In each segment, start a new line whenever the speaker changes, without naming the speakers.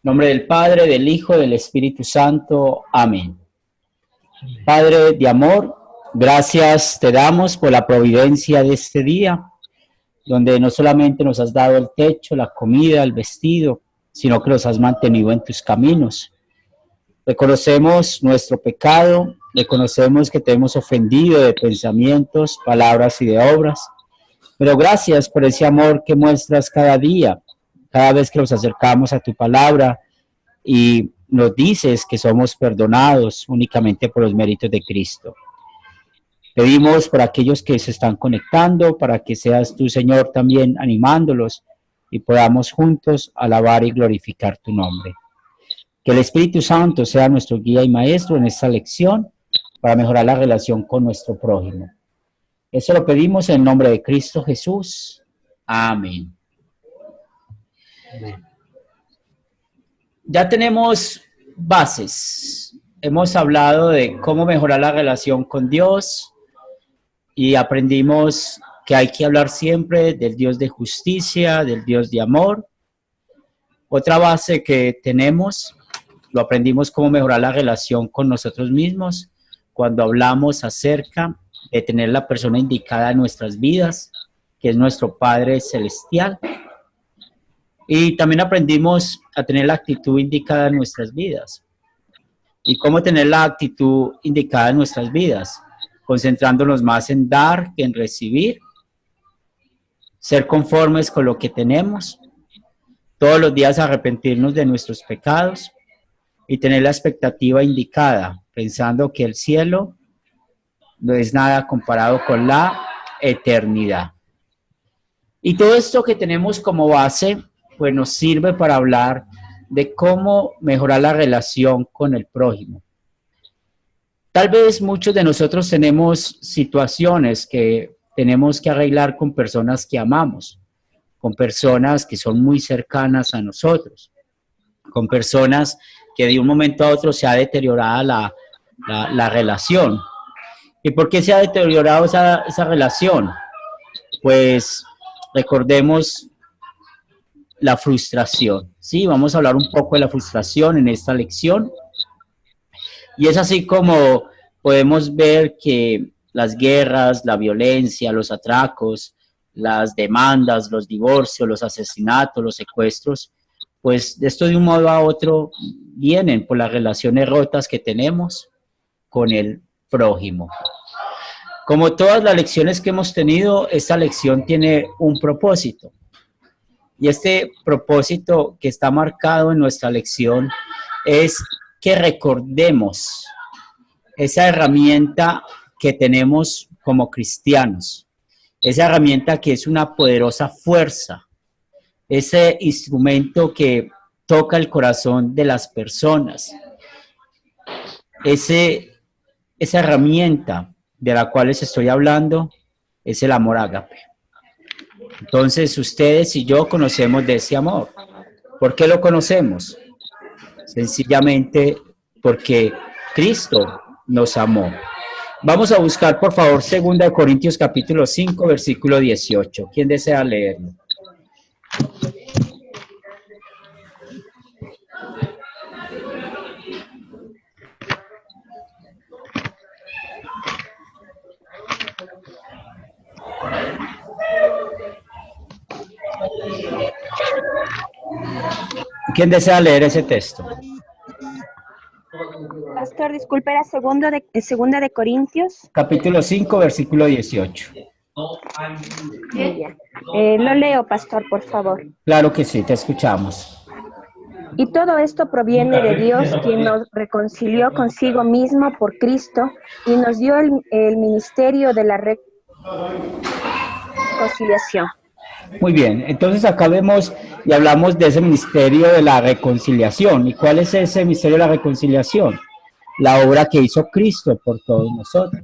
En nombre del Padre, del Hijo, del Espíritu Santo. Amén. Padre de amor, gracias te damos por la providencia de este día, donde no solamente nos has dado el techo, la comida, el vestido, sino que nos has mantenido en tus caminos. Reconocemos nuestro pecado, reconocemos que te hemos ofendido de pensamientos, palabras y de obras, pero gracias por ese amor que muestras cada día, cada vez que nos acercamos a tu palabra y nos dices que somos perdonados únicamente por los méritos de Cristo. Pedimos por aquellos que se están conectando, para que seas tú, Señor, también animándolos y podamos juntos alabar y glorificar tu nombre. Que el Espíritu Santo sea nuestro guía y maestro en esta lección para mejorar la relación con nuestro prójimo. Eso lo pedimos en el nombre de Cristo Jesús. Amén. Ya tenemos bases. Hemos hablado de cómo mejorar la relación con Dios y aprendimos que hay que hablar siempre del Dios de justicia, del Dios de amor. Otra base que tenemos, lo aprendimos cómo mejorar la relación con nosotros mismos cuando hablamos acerca de tener la persona indicada en nuestras vidas, que es nuestro Padre Celestial. Y también aprendimos a tener la actitud indicada en nuestras vidas. ¿Y cómo tener la actitud indicada en nuestras vidas? Concentrándonos más en dar que en recibir, ser conformes con lo que tenemos, todos los días arrepentirnos de nuestros pecados y tener la expectativa indicada, pensando que el cielo no es nada comparado con la eternidad. Y todo esto que tenemos como base, pues nos sirve para hablar de cómo mejorar la relación con el prójimo. Tal vez muchos de nosotros tenemos situaciones que tenemos que arreglar con personas que amamos, con personas que son muy cercanas a nosotros, con personas que de un momento a otro se ha deteriorado la relación. ¿Y por qué se ha deteriorado esa relación? Pues recordemos la frustración, ¿sí? Vamos a hablar un poco de la frustración en esta lección. Y es así como podemos ver que las guerras, la violencia, los atracos, las demandas, los divorcios, los asesinatos, los secuestros, pues de esto de un modo a otro vienen por las relaciones rotas que tenemos con el prójimo. Como todas las lecciones que hemos tenido, esta lección tiene un propósito. Y este propósito que está marcado en nuestra lección es que recordemos esa herramienta que tenemos como cristianos, esa herramienta que es una poderosa fuerza, ese instrumento que toca el corazón de las personas, esa herramienta de la cual les estoy hablando es el amor ágape. Entonces, ustedes y yo conocemos de ese amor. ¿Por qué lo conocemos? Sencillamente porque Cristo nos amó. Vamos a buscar, por favor, 2 Corintios capítulo 5, versículo 18. ¿Quién desea leerlo? ¿Quién desea leer ese texto?
Pastor, disculpe, era segunda de Corintios.
Capítulo 5, versículo 18.
Lo leo, pastor, por favor.
Claro que sí, te escuchamos.
Y todo esto proviene de Dios, quien nos reconcilió consigo mismo por Cristo y nos dio el ministerio de la reconciliación.
Muy bien, entonces acá vemos y hablamos de ese ministerio de la reconciliación. ¿Y cuál es ese ministerio de la reconciliación? La obra que hizo Cristo por todos nosotros.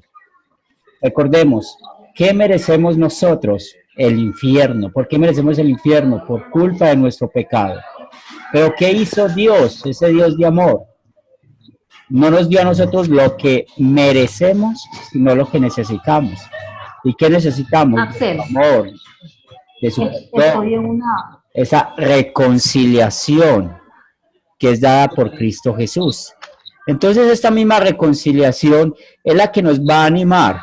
Recordemos, ¿qué merecemos nosotros? El infierno. ¿Por qué merecemos el infierno? Por culpa de nuestro pecado. Pero ¿qué hizo Dios? Ese Dios de amor. No nos dio a nosotros lo que merecemos, sino lo que necesitamos. ¿Y qué necesitamos? Amor. De su perdón, esa reconciliación. que es dada por Cristo Jesús. Entonces esta misma reconciliación es la que nos va a animar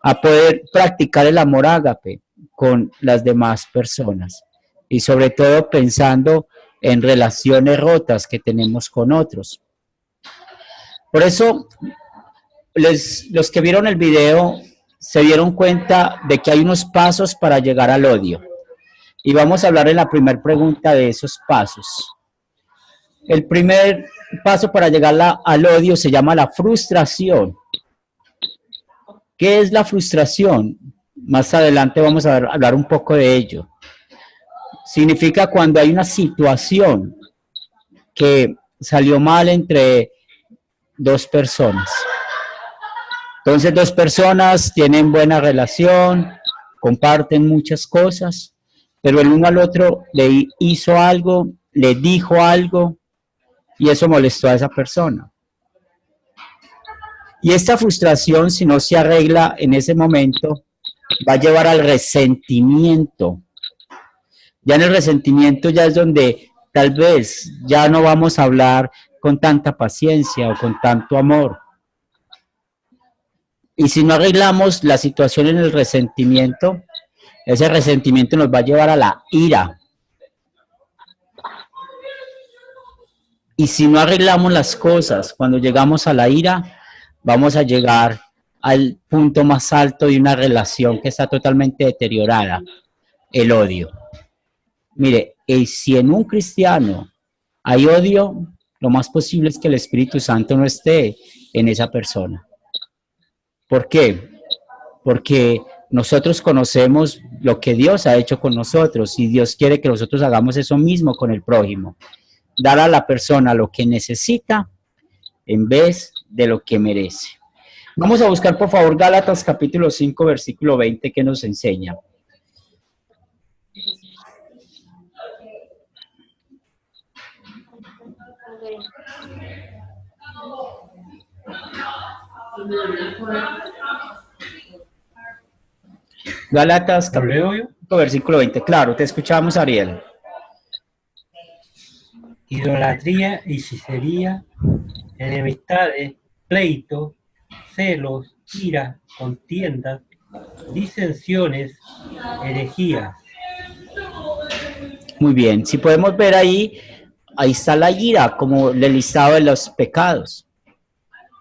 a poder practicar el amor ágape con las demás personas y sobre todo pensando en relaciones rotas que tenemos con otros. Por eso, los que vieron el video se dieron cuenta de que hay unos pasos para llegar al odio. Y vamos a hablar en la primera pregunta de esos pasos. El primer paso para llegar al odio se llama la frustración. ¿Qué es la frustración? Más adelante vamos a hablar un poco de ello. Significa cuando hay una situación que salió mal entre dos personas. Entonces, dos personas tienen buena relación, comparten muchas cosas, pero el uno al otro le hizo algo, le dijo algo, y eso molestó a esa persona. Y esta frustración, si no se arregla en ese momento, va a llevar al resentimiento. Ya en el resentimiento ya es donde tal vez ya no vamos a hablar con tanta paciencia o con tanto amor. Y si no arreglamos la situación en el resentimiento, ese resentimiento nos va a llevar a la ira. Y si no arreglamos las cosas, cuando llegamos a la ira, vamos a llegar al punto más alto de una relación que está totalmente deteriorada, el odio. Mire, si en un cristiano hay odio, lo más posible es que el Espíritu Santo no esté en esa persona. ¿Por qué? Porque nosotros conocemos lo que Dios ha hecho con nosotros y Dios quiere que nosotros hagamos eso mismo con el prójimo. Dar a la persona lo que necesita en vez de lo que merece. Vamos a buscar, por favor, Gálatas capítulo 5, versículo 20, que nos enseña. Gálatas capítulo 5, versículo 20. Claro, te escuchamos, Ariel.
Idolatría y hechicería, enemistades, pleitos, celos, ira, contiendas, disensiones, herejías.
Muy bien, si podemos ver ahí está la ira como el listado de los pecados.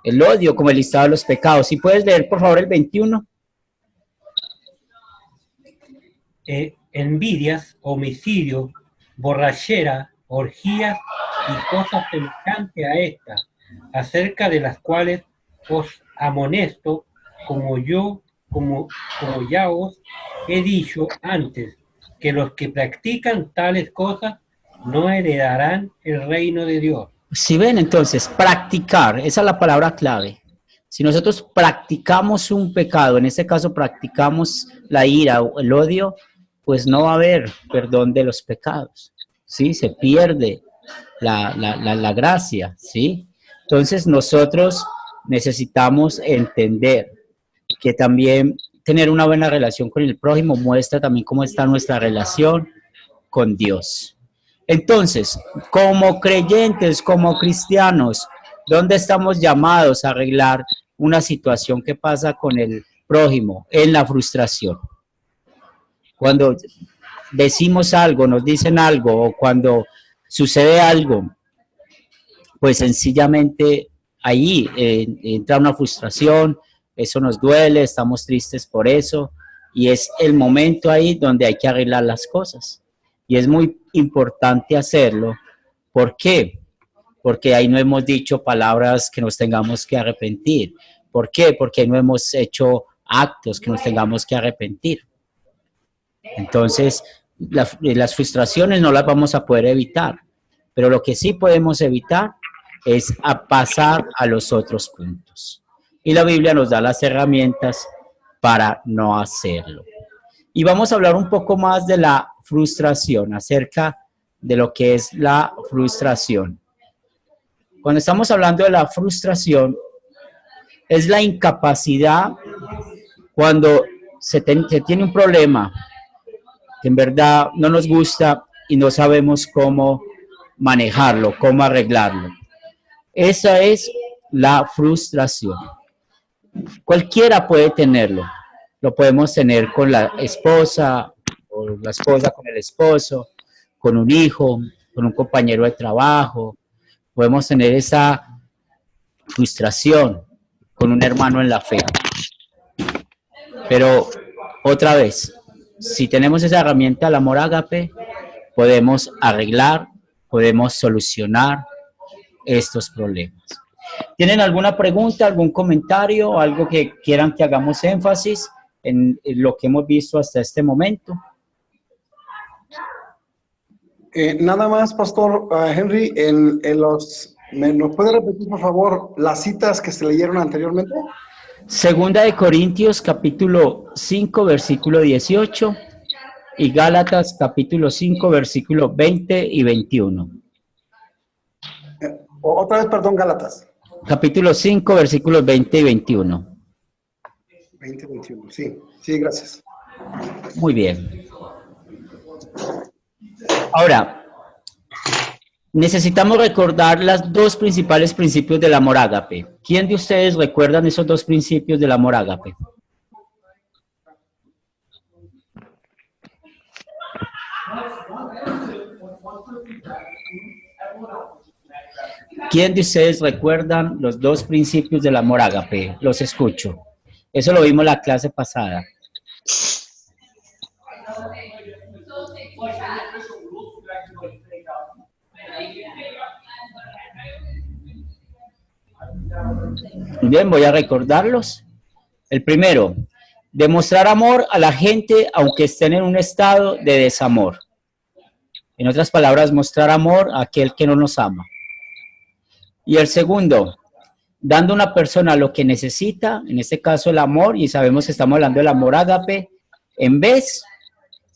El odio como el listado de los pecados. Si puedes leer, por favor, el 21.
Envidias, homicidios, borrachera, orgías y cosas semejantes a estas, acerca de las cuales os amonesto, como ya os he dicho antes, que los que practican tales cosas no heredarán el reino de Dios.
Si ven, entonces, practicar, esa es la palabra clave. Si nosotros practicamos un pecado, en este caso practicamos la ira o el odio, pues no va a haber perdón de los pecados, ¿sí? Se pierde la gracia, ¿sí? Entonces nosotros necesitamos entender que también tener una buena relación con el prójimo muestra también cómo está nuestra relación con Dios. Entonces, como creyentes, como cristianos, ¿dónde estamos llamados a arreglar una situación que pasa con el prójimo? En la frustración. Cuando decimos algo, nos dicen algo, o cuando sucede algo, pues sencillamente ahí entra una frustración, eso nos duele, estamos tristes por eso, y es el momento ahí donde hay que arreglar las cosas. Y es muy importante hacerlo. ¿Por qué? Porque ahí no hemos dicho palabras que nos tengamos que arrepentir. ¿Por qué? Porque no hemos hecho actos que nos tengamos que arrepentir. Entonces, las frustraciones no las vamos a poder evitar, pero lo que sí podemos evitar es pasar a los otros puntos. Y la Biblia nos da las herramientas para no hacerlo. Y vamos a hablar un poco más de la frustración, acerca de lo que es la frustración. Cuando estamos hablando de la frustración, es la incapacidad cuando se tiene un problema que en verdad no nos gusta y no sabemos cómo manejarlo, cómo arreglarlo. Esa es la frustración. Cualquiera puede tenerlo. Lo podemos tener con la esposa, o la esposa con el esposo, con un hijo, con un compañero de trabajo. Podemos tener esa frustración con un hermano en la fe. Pero otra vez, si tenemos esa herramienta, el amor ágape, podemos arreglar, podemos solucionar estos problemas. ¿Tienen alguna pregunta, algún comentario, algo que quieran que hagamos énfasis en lo que hemos visto hasta este momento?
Nada más, Pastor Henry, ¿nos puede repetir, por favor, las citas que se leyeron anteriormente?
Segunda de Corintios, capítulo 5, versículo 18, y Gálatas, capítulo 5, versículo 20 y 21.
Otra vez, perdón, Gálatas.
Capítulo 5, versículos 20 y 21.
20 y 21, sí. Sí, gracias.
Muy bien. Ahora, necesitamos recordar los dos principales principios del amor ágape. ¿Quién de ustedes recuerdan esos dos principios del amor ágape? ¿Quién de ustedes recuerdan los dos principios del amor ágape? Los escucho. Eso lo vimos en la clase pasada. Bien, voy a recordarlos. El primero, demostrar amor a la gente aunque estén en un estado de desamor. En otras palabras, mostrar amor a aquel que no nos ama. Y el segundo, dando a una persona lo que necesita, en este caso el amor, y sabemos que estamos hablando del amor ágape, en vez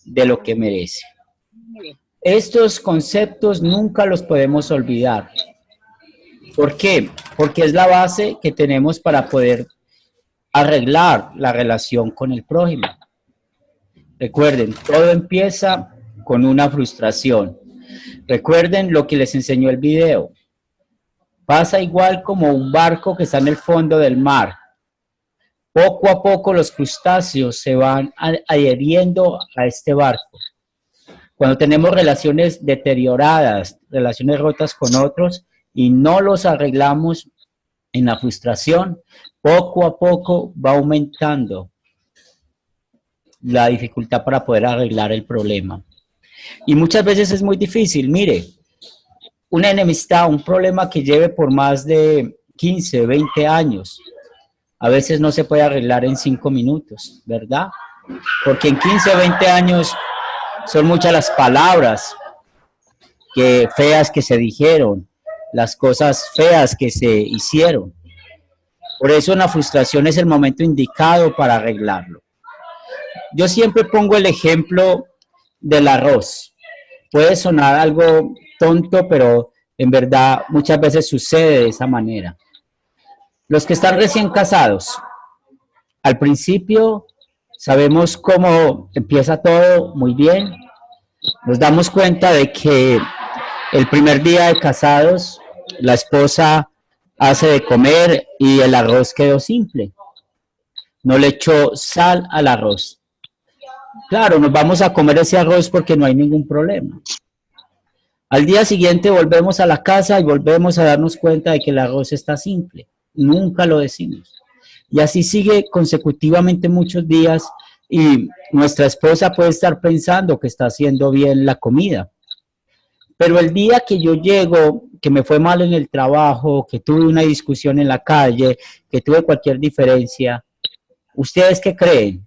de lo que merece. Estos conceptos nunca los podemos olvidar. ¿Por qué? Porque es la base que tenemos para poder arreglar la relación con el prójimo. Recuerden, todo empieza con una frustración. Recuerden lo que les enseñó el video. Pasa igual como un barco que está en el fondo del mar. Poco a poco los crustáceos se van adheriendo a este barco. Cuando tenemos relaciones deterioradas, relaciones rotas con otros y no los arreglamos en la frustración, poco a poco va aumentando la dificultad para poder arreglar el problema. Y muchas veces es muy difícil. Mire, una enemistad, un problema que lleve por más de 15, 20 años, a veces no se puede arreglar en 5 minutos, ¿verdad? Porque en 15 o 20 años son muchas las palabras feas que se dijeron, las cosas feas que se hicieron. Por eso la frustración es el momento indicado para arreglarlo. Yo siempre pongo el ejemplo del arroz. Puede sonar algo tonto, pero en verdad muchas veces sucede de esa manera. Los que están recién casados, al principio sabemos cómo empieza todo muy bien. Nos damos cuenta de que el primer día de casados, la esposa hace de comer y el arroz quedó simple. No le echó sal al arroz. Claro, nos vamos a comer ese arroz porque no hay ningún problema. Al día siguiente volvemos a la casa y volvemos a darnos cuenta de que el arroz está simple. Nunca lo decimos. Y así sigue consecutivamente muchos días y nuestra esposa puede estar pensando que está haciendo bien la comida. Pero el día que yo llego, que me fue mal en el trabajo, que tuve una discusión en la calle, que tuve cualquier diferencia, ¿ustedes qué creen?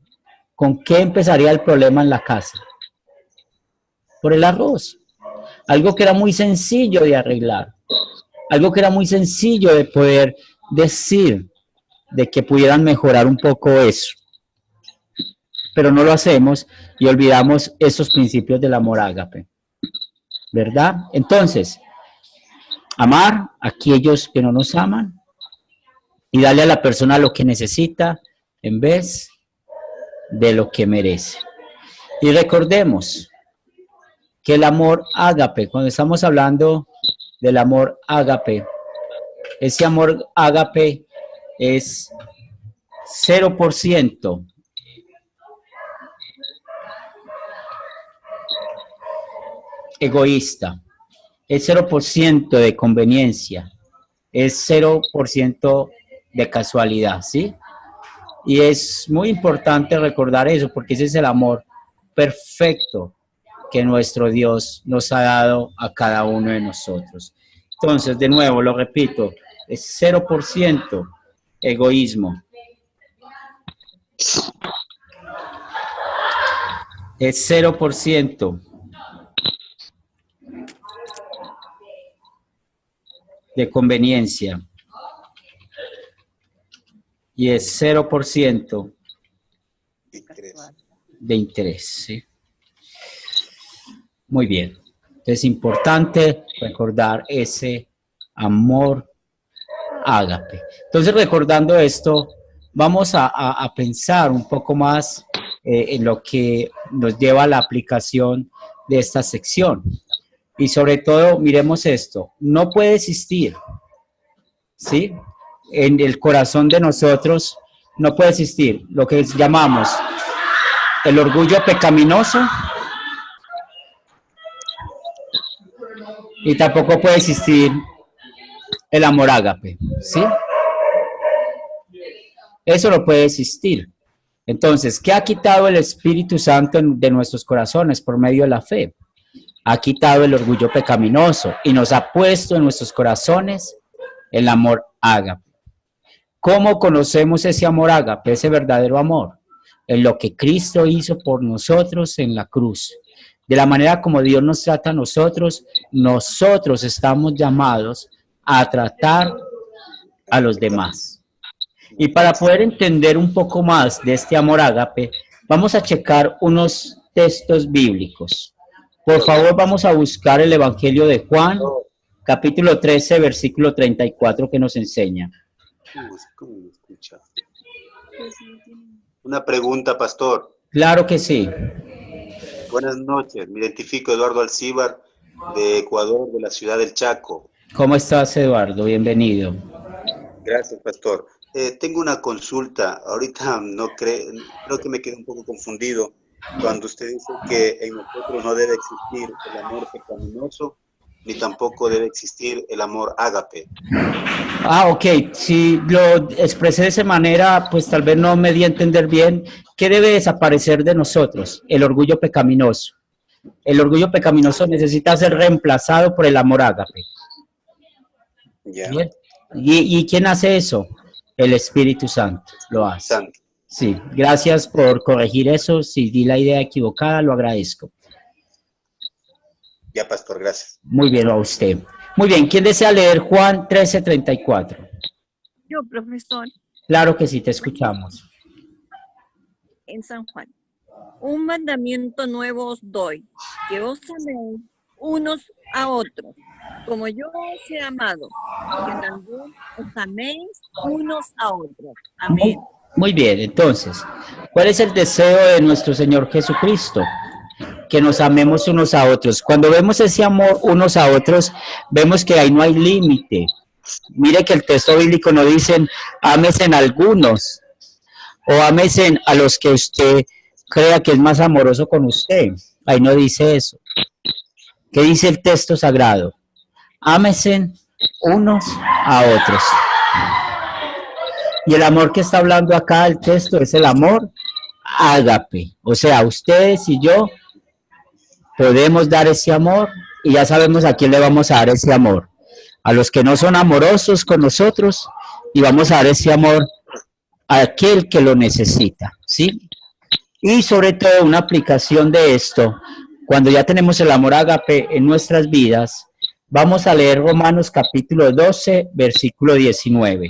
¿Con qué empezaría el problema en la casa? Por el arroz. Algo que era muy sencillo de arreglar. Algo que era muy sencillo de poder decir, de que pudieran mejorar un poco eso. Pero no lo hacemos y olvidamos esos principios del amor ágape. ¿Verdad? Entonces, amar a aquellos que no nos aman y darle a la persona lo que necesita en vez de lo que merece. Y recordemos, que el amor ágape, cuando estamos hablando del amor ágape, ese amor ágape es 0% egoísta, es 0% de conveniencia, es 0% de casualidad, ¿sí? Y es muy importante recordar eso, porque ese es el amor perfecto que nuestro Dios nos ha dado a cada uno de nosotros. Entonces, de nuevo, lo repito, es 0% egoísmo, es 0% de conveniencia y es 0% de interés, ¿sí? Muy bien. Es importante recordar ese amor ágape. Entonces, recordando esto, vamos a pensar un poco más en lo que nos lleva a la aplicación de esta sección. Y sobre todo, miremos esto, no puede existir, ¿sí? En el corazón de nosotros no puede existir lo que llamamos el orgullo pecaminoso y tampoco puede existir el amor ágape, ¿sí? Eso no puede existir. Entonces, ¿qué ha quitado el Espíritu Santo de nuestros corazones por medio de la fe? Ha quitado el orgullo pecaminoso y nos ha puesto en nuestros corazones el amor ágape. ¿Cómo conocemos ese amor ágape, ese verdadero amor? En lo que Cristo hizo por nosotros en la cruz. De la manera como Dios nos trata a nosotros, nosotros estamos llamados a tratar a los demás. Y para poder entender un poco más de este amor ágape, vamos a checar unos textos bíblicos. Por favor, vamos a buscar el Evangelio de Juan, capítulo 13, versículo 34, que nos enseña.
¿Cómo me escucha? Una pregunta, pastor.
Claro que sí.
Buenas noches, me identifico Eduardo Alcíbar, de Ecuador, de la ciudad del Chaco.
¿Cómo estás, Eduardo? Bienvenido.
Gracias, pastor. Tengo una consulta. Ahorita creo que me quedé un poco confundido cuando usted dice que en nosotros no debe existir el amor pecaminoso, ni tampoco debe existir el amor ágape.
Ah, ok. Si lo expresé de esa manera, pues tal vez no me di a entender bien. ¿Qué debe desaparecer de nosotros? El orgullo pecaminoso. El orgullo pecaminoso necesita ser reemplazado por el amor ágape.
Ya.
Bien. ¿Y quién hace eso? El Espíritu Santo lo hace.
Santo.
Sí, gracias por corregir eso. Si di la idea equivocada, lo agradezco.
Ya, pastor, gracias.
Muy bien, a usted. Muy bien, ¿quién desea leer Juan 13:34?
Yo, profesor,
Claro que sí, te escuchamos.
en San Juan. Un mandamiento nuevo os doy, que os améis unos a otros, como yo os he amado, que también os améis unos a otros. Amén.
Muy bien, entonces, ¿cuál es el deseo de nuestro Señor Jesucristo? Que nos amemos unos a otros. Cuando vemos ese amor unos a otros, vemos que ahí no hay límite. Mire que el texto bíblico no dice, ámese en algunos, o ámese a los que usted crea que es más amoroso con usted. Ahí no dice eso. ¿Qué dice el texto sagrado? Ámese unos a otros. Y el amor que está hablando acá el texto es el amor ágape. O sea, ustedes y yo podemos dar ese amor y ya sabemos a quién le vamos a dar ese amor. A los que no son amorosos con nosotros y vamos a dar ese amor a aquel que lo necesita, ¿sí? Y sobre todo una aplicación de esto, cuando ya tenemos el amor ágape en nuestras vidas, vamos a leer Romanos capítulo 12, versículo 19.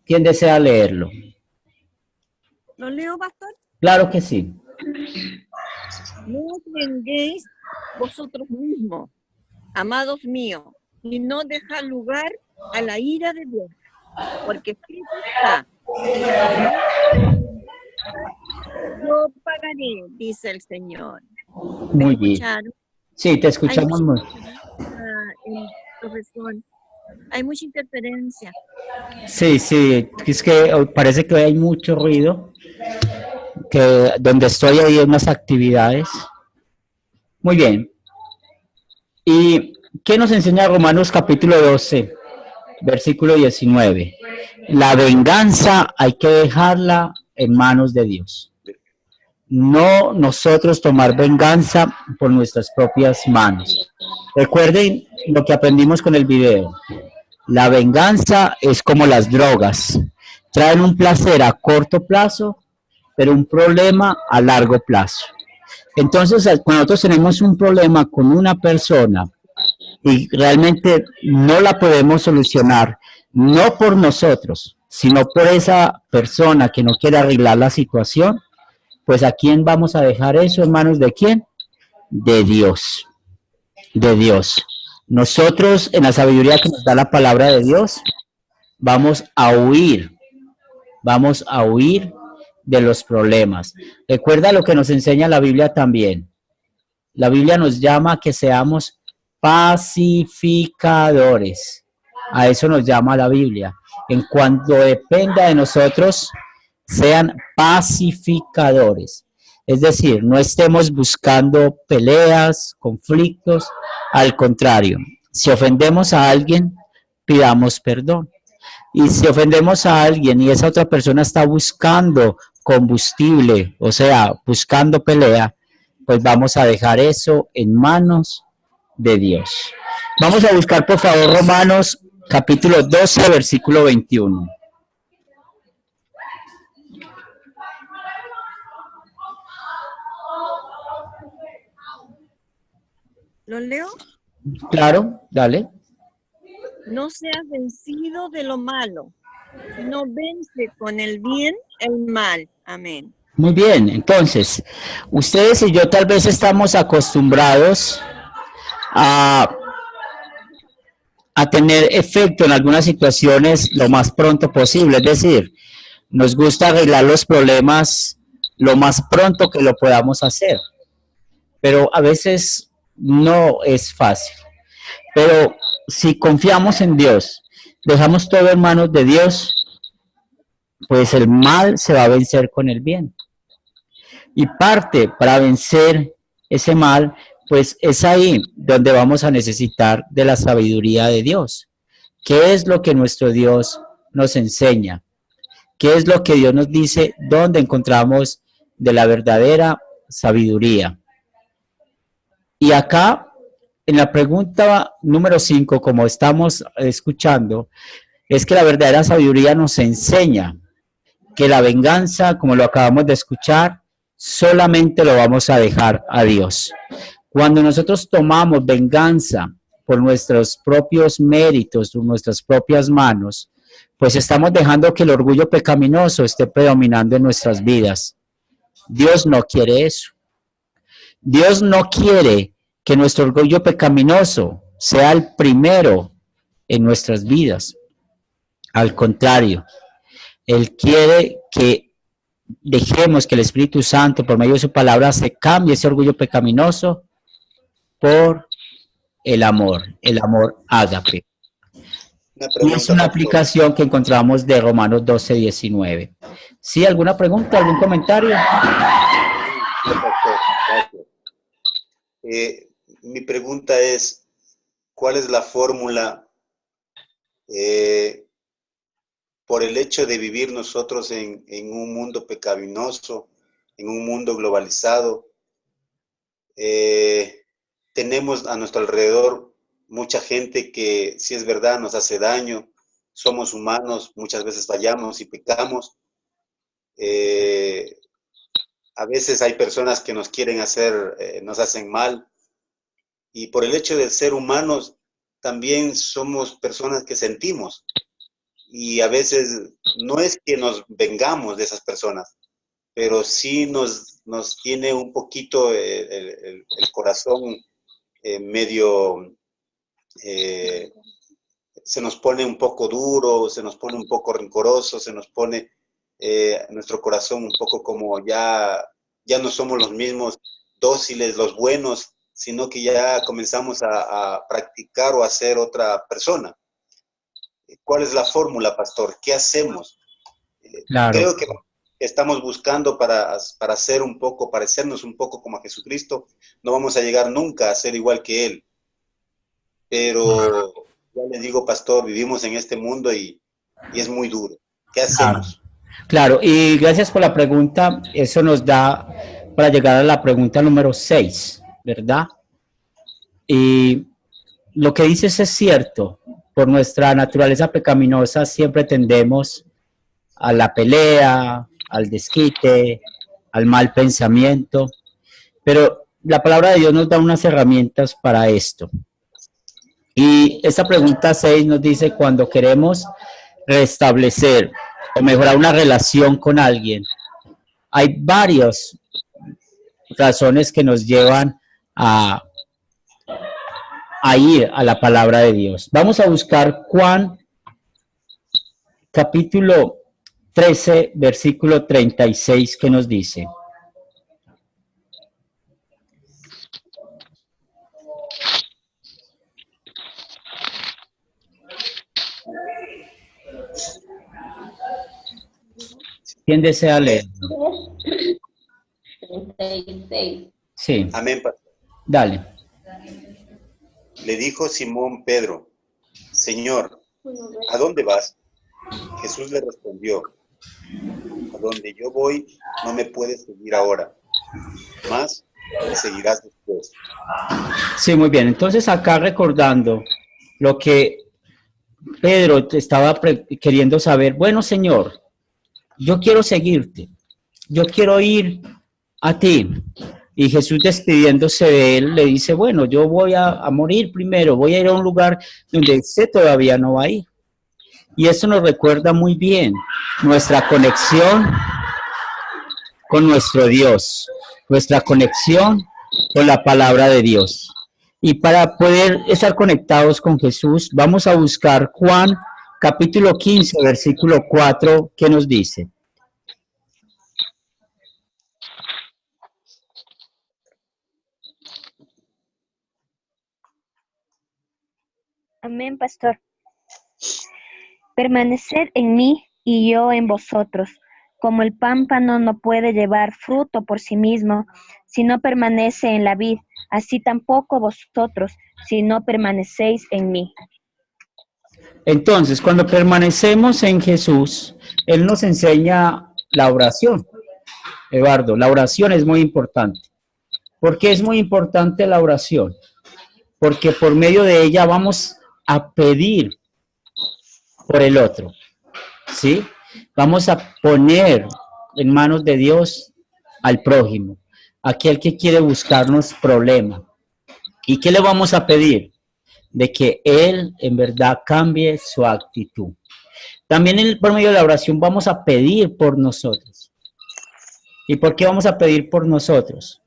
¿Quién desea leerlo?
¿Lo leo, pastor?
Claro que sí.
No os venguéis vosotros mismos, amados míos, y no dejad lugar a la ira de Dios, porque escrito está, yo pagaré, dice el Señor. ¿Me
Muy bien.
escucharon?
Sí, te
Hay
escuchamos
mucha
muy.
profesor, hay mucha interferencia.
Sí, sí, es que parece que hay mucho ruido, que donde estoy hay unas actividades. Muy bien. ¿Y qué nos enseña Romanos capítulo 12, versículo 19? La venganza hay que dejarla en manos de Dios. No nosotros tomar venganza por nuestras propias manos. Recuerden lo que aprendimos con el video. La venganza es como las drogas. Traen un placer a corto plazo, pero un problema a largo plazo. Entonces, cuando nosotros tenemos un problema con una persona y realmente no la podemos solucionar, no por nosotros, sino por esa persona que no quiere arreglar la situación, pues ¿a quién vamos a dejar eso? ¿En manos de quién? De Dios. De Dios. Nosotros, en la sabiduría que nos da la palabra de Dios, vamos a huir de los problemas. Recuerda lo que nos enseña la Biblia también. La Biblia nos llama a que seamos pacificadores. A eso nos llama la Biblia. En cuanto dependa de nosotros, sean pacificadores. Es decir, no estemos buscando peleas, conflictos. Al contrario, si ofendemos a alguien, pidamos perdón. Y si ofendemos a alguien y esa otra persona está buscando combustible, o sea, buscando pelea, pues vamos a dejar eso en manos de Dios. Vamos a buscar, por favor, Romanos capítulo 12, versículo 21.
¿Lo leo?
Claro, dale.
No seas vencido de lo malo, sino vence con el bien el mal. Amén.
Muy bien, entonces, ustedes y yo tal vez estamos acostumbrados a tener efecto en algunas situaciones lo más pronto posible, es decir, nos gusta arreglar los problemas lo más pronto que lo podamos hacer, pero a veces no es fácil. Pero si confiamos en Dios, dejamos todo en manos de Dios, pues el mal se va a vencer con el bien. Y parte para vencer ese mal, pues es ahí donde vamos a necesitar de la sabiduría de Dios. ¿Qué es lo que nuestro Dios nos enseña? ¿Qué es lo que Dios nos dice? ¿Dónde encontramos de la verdadera sabiduría? Y acá, en la pregunta número 5, como estamos escuchando, es que la verdadera sabiduría nos enseña que la venganza, como lo acabamos de escuchar, solamente lo vamos a dejar a Dios. Cuando nosotros tomamos venganza por nuestros propios méritos, por nuestras propias manos, pues estamos dejando que el orgullo pecaminoso esté predominando en nuestras vidas. Dios no quiere eso. Dios no quiere que nuestro orgullo pecaminoso sea el primero en nuestras vidas. Al contrario, Él quiere que dejemos que el Espíritu Santo, por medio de su palabra, se cambie ese orgullo pecaminoso por el amor ágape. Y es una aplicación que encontramos de Romanos 12, 19. ¿Sí? ¿Alguna pregunta, algún comentario?
Mi pregunta es, ¿cuál es la fórmula por el hecho de vivir nosotros en un mundo pecaminoso, en un mundo globalizado? Tenemos a nuestro alrededor mucha gente que, si es verdad, nos hace daño. Somos humanos, muchas veces fallamos y pecamos. A veces hay personas que nos quieren hacer, nos hacen mal. Y por el hecho de ser humanos, también somos personas que sentimos. Y a veces no es que nos vengamos de esas personas, pero sí nos tiene un poquito el corazón medio se nos pone un poco duro, se nos pone un poco rencoroso, se nos pone nuestro corazón un poco como ya no somos los mismos dóciles, los buenos, sino que ya comenzamos a practicar o a ser otra persona. ¿Cuál es la fórmula, pastor? ¿Qué hacemos?
Claro.
Creo que estamos buscando para ser un poco, parecernos un poco como a Jesucristo. No vamos a llegar nunca a ser igual que Él. Pero ya le digo, pastor, vivimos en este mundo y es muy duro. ¿Qué hacemos?
Claro, y gracias por la pregunta. Eso nos da para llegar a la pregunta número 6, ¿verdad? Y lo que dices es cierto. Por nuestra naturaleza pecaminosa siempre tendemos a la pelea, al desquite, al mal pensamiento. Pero la palabra de Dios nos da unas herramientas para esto. Y esta pregunta 6 nos dice, cuando queremos restablecer o mejorar una relación con alguien, hay varias razones que nos llevan a ir a la palabra de Dios. Vamos a buscar Juan, capítulo 13, versículo 36, que nos dice. ¿Quién desea leer?
36.
Sí.
Amén, pastor.
Dale.
Le dijo Simón Pedro, Señor, ¿a dónde vas? Jesús le respondió, a donde yo voy no me puedes seguir ahora, mas me seguirás después.
Sí, muy bien. Entonces acá recordando lo que Pedro estaba queriendo saber, bueno, Señor, yo quiero seguirte, yo quiero ir a ti. Y Jesús, despidiéndose de él, le dice, bueno, yo voy a morir primero, voy a ir a un lugar donde usted todavía no va a ir. Y eso nos recuerda muy bien nuestra conexión con nuestro Dios, nuestra conexión con la palabra de Dios. Y para poder estar conectados con Jesús, vamos a buscar Juan capítulo 15, versículo 4, que nos dice.
Amén, pastor. Permaneced en mí y yo en vosotros. Como el pámpano no puede llevar fruto por sí mismo si no permanece en la vid, así tampoco vosotros si no permanecéis en mí.
Entonces, cuando permanecemos en Jesús, Él nos enseña la oración. Eduardo, la oración es muy importante. ¿Por qué es muy importante la oración? Porque por medio de ella vamos a pedir por el otro, ¿sí? Vamos a poner en manos de Dios al prójimo, aquel que quiere buscarnos problema. ¿Y qué le vamos a pedir? De que Él en verdad cambie su actitud. También por medio de la oración vamos a pedir por nosotros. ¿Y por qué vamos a pedir por nosotros?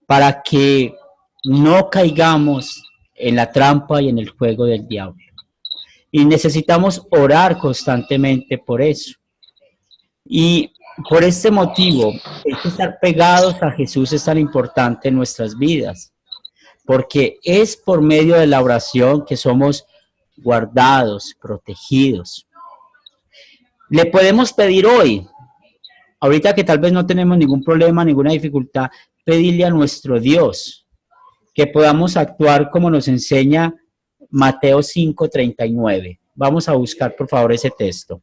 Para que no caigamos en la trampa y en el juego del diablo. Y necesitamos orar constantemente por eso. Y por este motivo, es que estar pegados a Jesús es tan importante en nuestras vidas. Porque es por medio de la oración que somos guardados, protegidos. Le podemos pedir hoy, ahorita que tal vez no tenemos ningún problema, ninguna dificultad, pedirle a nuestro Dios que podamos actuar como nos enseña Mateo 5:39. Vamos a buscar, por favor, ese texto.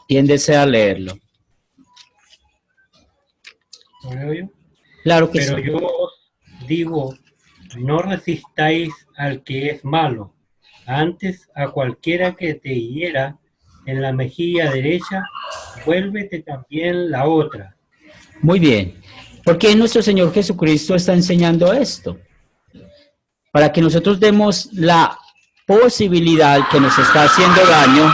¿Quién desea leerlo?
¿Lo leo yo?
Claro que
Pero
sí.
yo os digo, no resistáis al que es malo, antes a cualquiera que te hiera en la mejilla derecha, vuélvete también la otra.
Muy bien. ¿Por qué nuestro Señor Jesucristo está enseñando esto? Para que nosotros demos la posibilidad que nos está haciendo daño.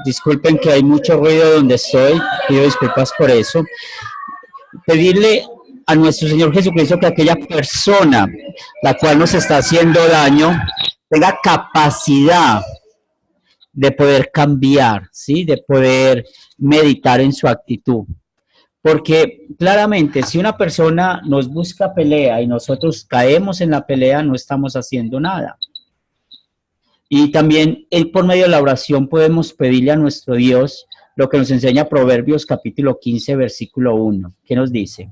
disculpen que hay mucho ruido donde estoy, pido disculpas por eso. Pedirle a nuestro Señor Jesucristo que aquella persona la cual nos está haciendo daño tenga capacidad de poder cambiar, ¿sí? De poder meditar en su actitud. Porque claramente si una persona nos busca pelea y nosotros caemos en la pelea, no estamos haciendo nada. Y también por medio de la oración podemos pedirle a nuestro Dios lo que nos enseña Proverbios capítulo 15, versículo 1. ¿Qué nos dice?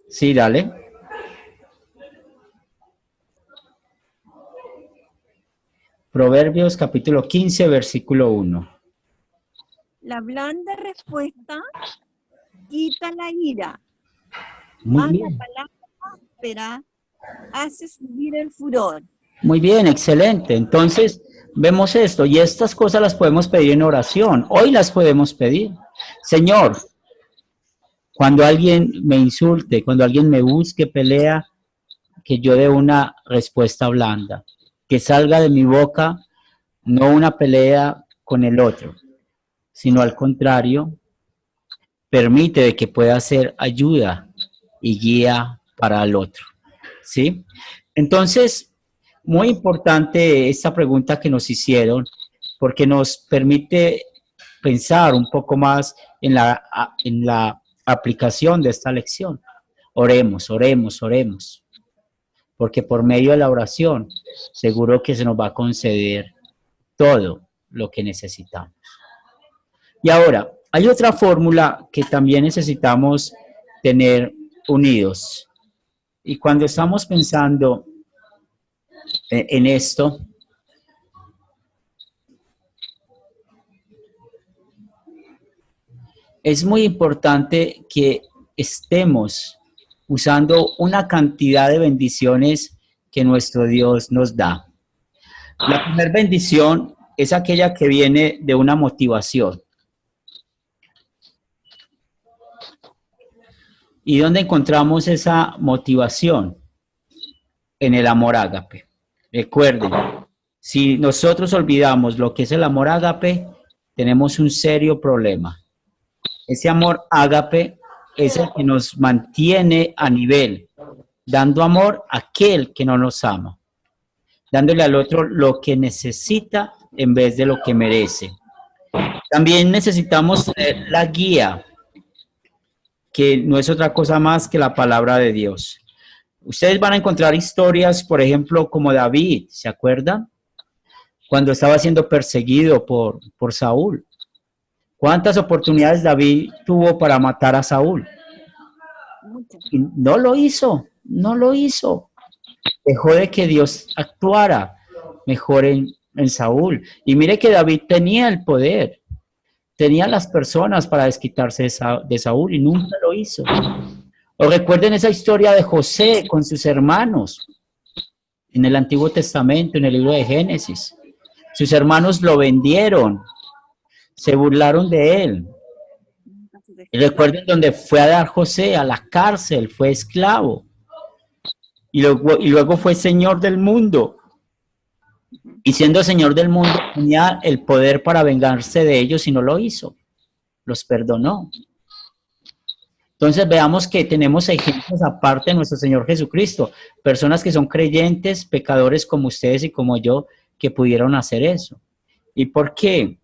Sí, dale. Proverbios capítulo 15, versículo 1.
La blanda respuesta quita la ira.
Muy
Más
bien.
la palabra áspera hace subir el furor.
Muy bien, excelente. Entonces, vemos esto y estas cosas las podemos pedir en oración. Hoy las podemos pedir. Señor, cuando alguien me insulte, cuando alguien me busque pelea, que yo dé una respuesta blanda. Que salga de mi boca no una pelea con el otro, sino al contrario, permite de que pueda ser ayuda y guía para el otro, ¿sí? Entonces, muy importante esta pregunta que nos hicieron, porque nos permite pensar un poco más en la aplicación de esta lección. Oremos, oremos, oremos, porque por medio de la oración, seguro que se nos va a conceder todo lo que necesitamos. Y ahora, hay otra fórmula que también necesitamos tener unidos. Y cuando estamos pensando en esto, es muy importante que estemos usando una cantidad de bendiciones que nuestro Dios nos da. La primera bendición es aquella que viene de una motivación. ¿Y dónde encontramos esa motivación? En el amor ágape. Recuerden, si nosotros olvidamos lo que es el amor ágape, tenemos un serio problema. Ese amor ágape es el que nos mantiene a nivel, dando amor a aquel que no nos ama, dándole al otro lo que necesita en vez de lo que merece. También necesitamos tener la guía, que no es otra cosa más que la palabra de Dios. Ustedes van a encontrar historias, por ejemplo, como David, ¿se acuerdan? Cuando estaba siendo perseguido por Saúl. ¿Cuántas oportunidades David tuvo para matar a Saúl? Y no lo hizo, no lo hizo. Dejó de que Dios actuara mejor en Saúl. Y mire que David tenía el poder, tenía las personas para desquitarse de Saúl y nunca lo hizo. O recuerden esa historia de José con sus hermanos en el Antiguo Testamento, en el libro de Génesis. Sus hermanos lo vendieron, se burlaron de él. Y recuerden donde fue a dar José a la cárcel, fue esclavo. Y luego fue señor del mundo. Y siendo señor del mundo, tenía el poder para vengarse de ellos y no lo hizo. Los perdonó. Entonces veamos que tenemos ejemplos aparte de nuestro Señor Jesucristo. Personas que son creyentes, pecadores como ustedes y como yo, que pudieron hacer eso. ¿Y por qué?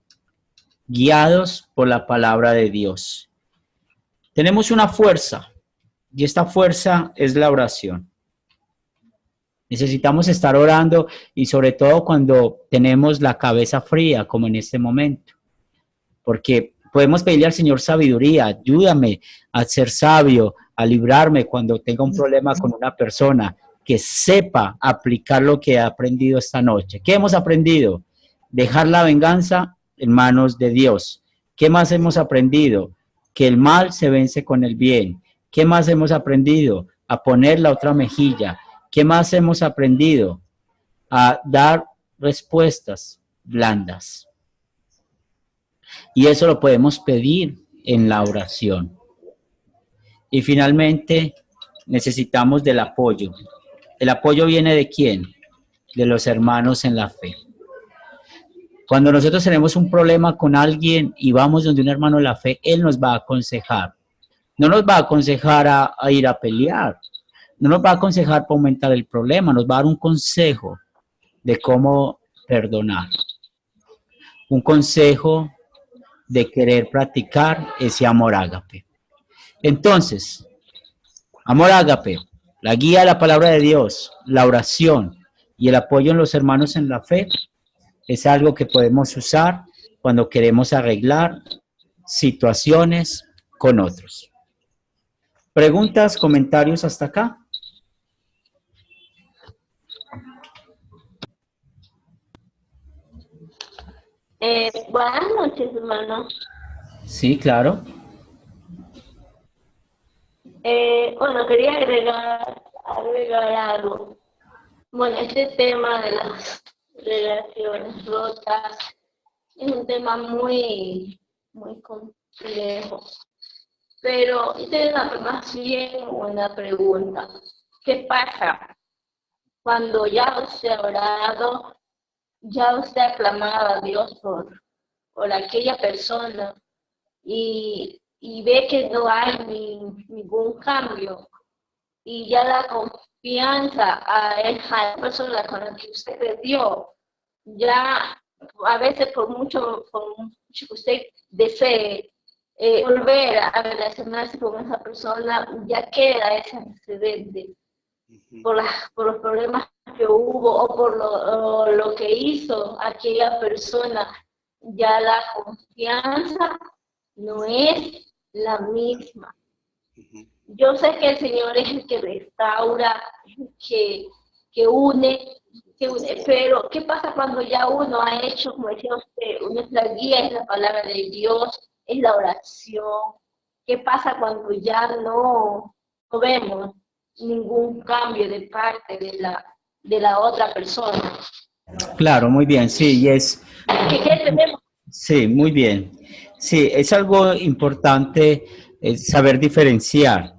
Guiados por la palabra de Dios. Tenemos una fuerza, y esta fuerza es la oración. Necesitamos estar orando y sobre todo cuando tenemos la cabeza fría, como en este momento. Porque podemos pedirle al Señor sabiduría, ayúdame a ser sabio, a librarme cuando tenga un problema con una persona, que sepa aplicar lo que he aprendido esta noche. ¿Qué hemos aprendido? Dejar la venganza en manos de Dios. ¿Qué más hemos aprendido? Que el mal se vence con el bien. ¿Qué más hemos aprendido? A poner la otra mejilla. ¿Qué más hemos aprendido? A dar respuestas blandas. Y eso lo podemos pedir en la oración. Y finalmente, necesitamos del apoyo ¿El apoyo viene de quién? De los hermanos en la fe. Cuando nosotros tenemos un problema con alguien y vamos donde un hermano en la fe, él nos va a aconsejar. No nos va a aconsejar a ir a pelear. No nos va a aconsejar para aumentar el problema. Nos va a dar un consejo de cómo perdonar. Un consejo de querer practicar ese amor ágape. Entonces, amor ágape, la guía de la palabra de Dios, la oración y el apoyo en los hermanos en la fe es algo que podemos usar cuando queremos arreglar situaciones con otros. ¿Preguntas, comentarios hasta acá?
Buenas noches, hermano.
Sí, claro.
Bueno, quería agregar algo. Bueno, este tema de las relaciones rotas es un tema muy complejo. Pero esta es más bien una pregunta. ¿Qué pasa cuando ya usted ha orado, ya usted ha clamado a Dios por aquella persona y ve que no hay ningún cambio y ya la confianza a esa persona con la que usted le dio, ya a veces por mucho que usted desee volver a relacionarse con esa persona, ya queda ese antecedente por los problemas que hubo o por lo que hizo aquella persona, ya la confianza no es la misma. Yo sé que el Señor es el que restaura, que une, pero ¿qué pasa cuando ya uno ha hecho, como decía usted, nuestra guía es la palabra de Dios, es la oración? ¿Qué pasa cuando ya no vemos ningún cambio de parte de la otra persona?
Claro, muy bien, sí, y es...
¿Qué tenemos?
Sí, muy bien. Sí, es algo importante saber diferenciar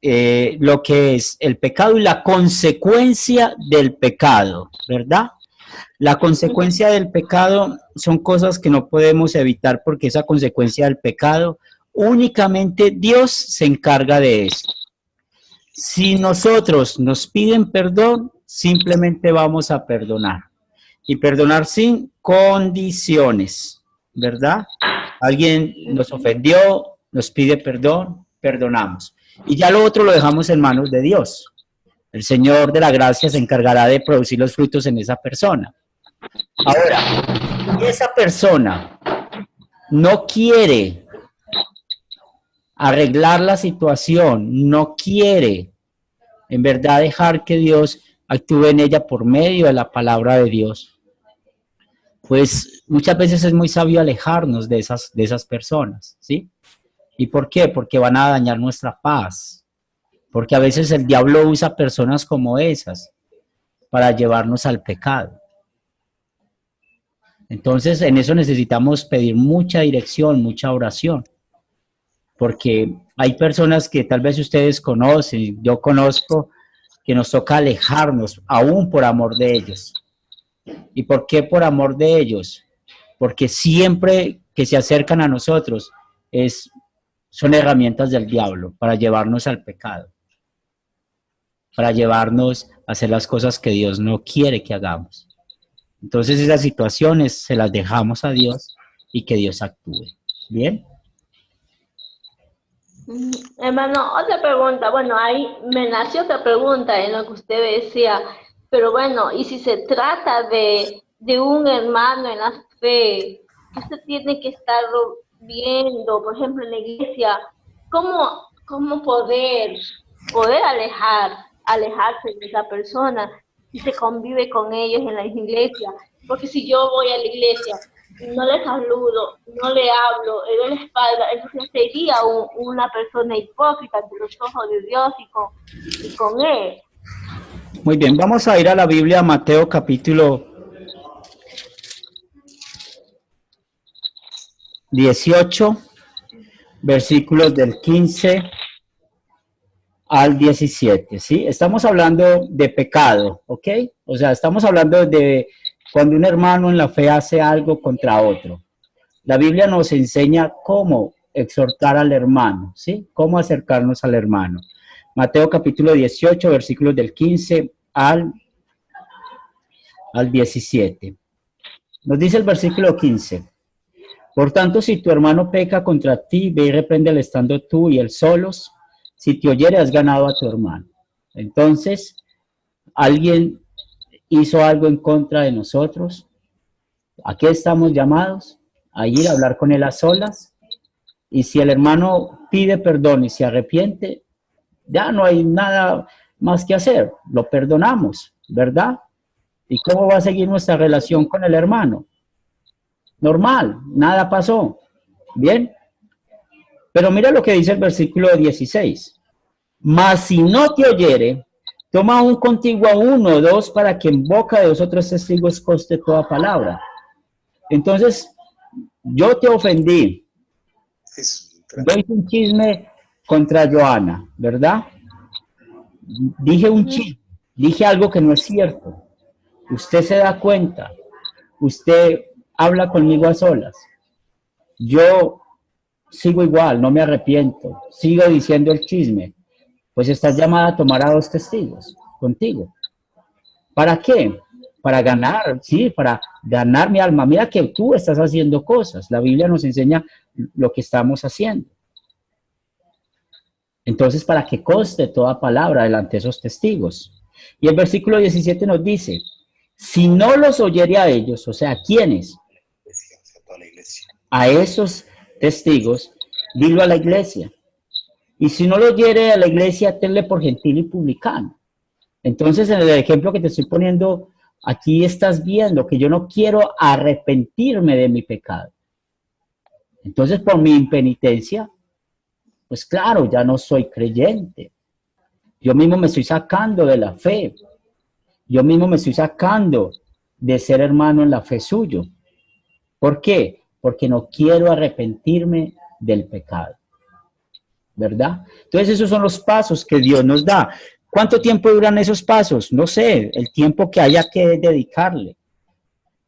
lo que es el pecado y la consecuencia del pecado, ¿verdad? La consecuencia del pecado son cosas que no podemos evitar porque esa consecuencia del pecado únicamente Dios se encarga de eso. Si nosotros nos piden perdón, simplemente vamos a perdonar. Y perdonar sin condiciones, ¿verdad? Alguien nos ofendió, nos pide perdón, perdonamos. Y ya lo otro lo dejamos en manos de Dios. El Señor de la gracia se encargará de producir los frutos en esa persona. Ahora, si esa persona no quiere arreglar la situación, no quiere en verdad dejar que Dios actúe en ella por medio de la palabra de Dios, pues muchas veces es muy sabio alejarnos de esas personas, ¿sí? ¿Y por qué? Porque van a dañar nuestra paz, porque a veces el diablo usa personas como esas para llevarnos al pecado. Entonces, en eso necesitamos pedir mucha dirección, mucha oración, porque hay personas que tal vez ustedes conocen, yo conozco, que nos toca alejarnos, aún por amor de ellos. ¿Y por qué por amor de ellos? Porque siempre que se acercan a nosotros son herramientas del diablo para llevarnos al pecado, para llevarnos a hacer las cosas que Dios no quiere que hagamos. Entonces esas situaciones se las dejamos a Dios y que Dios actúe. ¿Bien?
Hermano, otra pregunta. Bueno, ahí me nació otra pregunta en lo que usted decía. Pero bueno, y si se trata de un hermano en la fe, usted tiene que estar viendo, por ejemplo, en la iglesia, cómo poder alejarse de esa persona y se convive con ellos en la iglesia. Porque si yo voy a la iglesia, no le saludo, no le hablo, le doy la espalda, entonces sería una persona hipócrita ante los ojos de Dios y con él.
Muy bien, vamos a ir a la Biblia, Mateo capítulo 18, versículos del 15 al 17, ¿sí? Estamos hablando de pecado, ¿ok? O sea, estamos hablando de cuando un hermano en la fe hace algo contra otro. La Biblia nos enseña cómo exhortar al hermano, ¿sí? Cómo acercarnos al hermano. Mateo capítulo 18, versículos del 15 al 17. Nos dice el versículo 15. Por tanto, si tu hermano peca contra ti, ve y repréndele estando tú y él solos. Si te oyere, has ganado a tu hermano. Entonces, alguien hizo algo en contra de nosotros. ¿A qué estamos llamados? A ir a hablar con él a solas. Y si el hermano pide perdón y se arrepiente, ya no hay nada más que hacer. Lo perdonamos, ¿verdad? ¿Y cómo va a seguir nuestra relación con el hermano? Normal, nada pasó. Bien. Pero mira lo que dice el versículo 16. Mas si no te oyere, toma aún contigo a uno o dos para que en boca de los otros testigos conste toda palabra. Entonces, yo te ofendí. Yo hice un chisme contra Joana, ¿verdad? Dije un chisme, dije algo que no es cierto. Usted se da cuenta, usted habla conmigo a solas. Yo sigo igual, no me arrepiento, sigo diciendo el chisme. Pues estás llamada a tomar a dos testigos contigo. ¿Para qué? Para ganar, sí, para ganar mi alma. Mira que tú estás haciendo cosas. La Biblia nos enseña lo que estamos haciendo. Entonces, para que conste toda palabra delante de esos testigos. Y el versículo 17 nos dice, si no los oyere a ellos, o sea, ¿quiénes? A esos testigos, dilo a la iglesia. Y si no lo oyere a la iglesia, tenle por gentil y publicano. Entonces, en el ejemplo que te estoy poniendo, aquí estás viendo que yo no quiero arrepentirme de mi pecado. Entonces, por mi impenitencia, pues claro, ya no soy creyente. Yo mismo me estoy sacando de la fe. Yo mismo me estoy sacando de ser hermano en la fe suyo. ¿Por qué? Porque no quiero arrepentirme del pecado. ¿Verdad? Entonces esos son los pasos que Dios nos da. ¿Cuánto tiempo duran esos pasos? No sé, el tiempo que haya que dedicarle.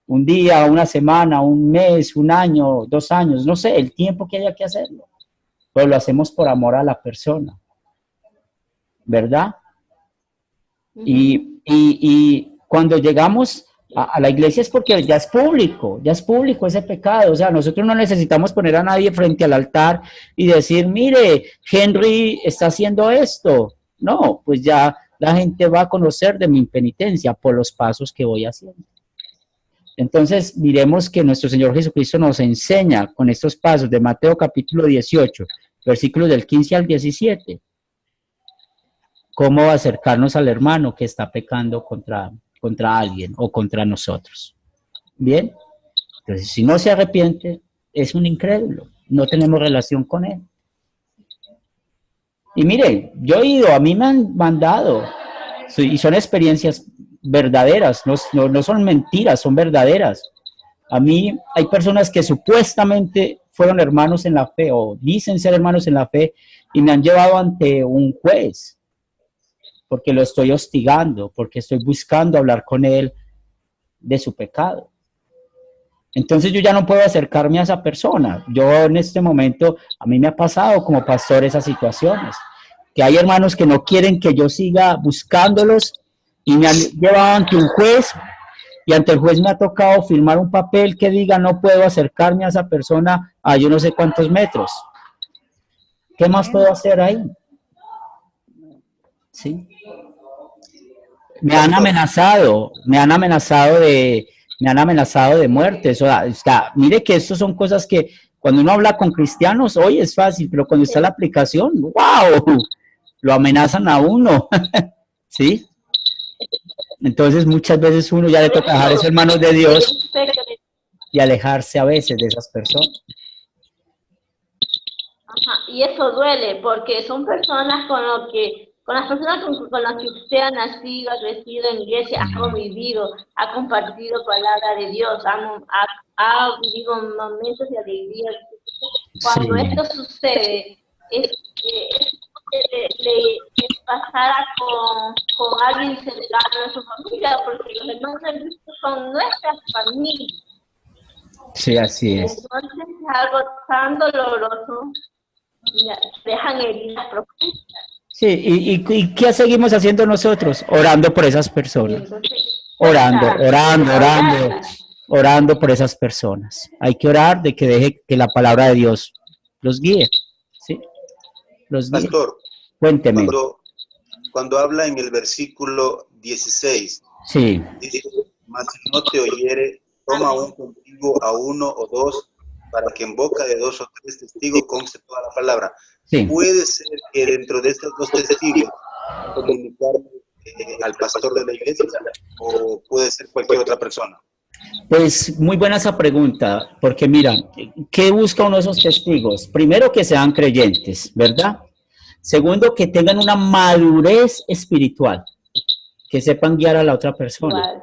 Un día, una semana, un mes, un año, 2 años, no sé, el tiempo que haya que hacerlo. Pero lo hacemos por amor a la persona. ¿Verdad? Y cuando llegamos a la iglesia es porque ya es público ese pecado. O sea, nosotros no necesitamos poner a nadie frente al altar y decir, mire, Henry está haciendo esto. No, pues ya la gente va a conocer de mi impenitencia por los pasos que voy haciendo. Entonces, miremos que nuestro Señor Jesucristo nos enseña con estos pasos de Mateo capítulo 18, versículos del 15 al 17, cómo acercarnos al hermano que está pecando contra alguien o contra nosotros. Bien, entonces si no se arrepiente, es un incrédulo, no tenemos relación con él. Y mire, yo he ido, a mí me han mandado, y son experiencias verdaderas, no son mentiras, son verdaderas. A mí hay personas que supuestamente fueron hermanos en la fe o dicen ser hermanos en la fe y me han llevado ante un juez porque lo estoy hostigando, porque estoy buscando hablar con él de su pecado. Entonces yo ya no puedo acercarme a esa persona. Yo en este momento, a mí me ha pasado como pastor esas situaciones, que hay hermanos que no quieren que yo siga buscándolos y me han llevado ante un juez y ante el juez me ha tocado firmar un papel que diga no puedo acercarme a esa persona a yo no sé cuántos metros. ¿Qué más puedo hacer ahí? ¿Sí? Me han amenazado de muerte. O sea, mire que esto son cosas que cuando uno habla con cristianos, hoy es fácil, pero cuando está la aplicación, ¡wow! Lo amenazan a uno, ¿sí? Entonces muchas veces uno ya le toca dejar esos hermanos de Dios y alejarse a veces de esas personas.
Ajá, y eso duele porque son personas con las personas con las que usted ha nacido, ha crecido en iglesia, ha convivido, ha compartido palabra de Dios, ha vivido momentos de alegría. Cuando esto sucede, es le pasara con alguien cercano a su familia, porque los hermanos de Cristo son nuestras familias.
Sí, así es.
Entonces es algo tan doloroso, dejan heridas profundas.
Sí, ¿y qué seguimos haciendo nosotros? Orando por esas personas. Orando por esas personas. Hay que orar de que deje que la palabra de Dios los guíe. ¿Sí? Los guíe.
Pastor,
cuénteme.
Cuando habla en el versículo 16,
sí.
Dice, mas si no te oyere, toma aún contigo a uno o dos, para que en boca de 2 o 3 testigos conste toda la palabra.
Sí.
Puede ser que dentro de estos 2 testigos comunicar al pastor de la iglesia, o puede ser cualquier otra persona.
Pues muy buena esa pregunta, porque mira, ¿qué busca uno de esos testigos? Primero, que sean creyentes, ¿verdad? Segundo, que tengan una madurez espiritual, que sepan guiar a la otra persona.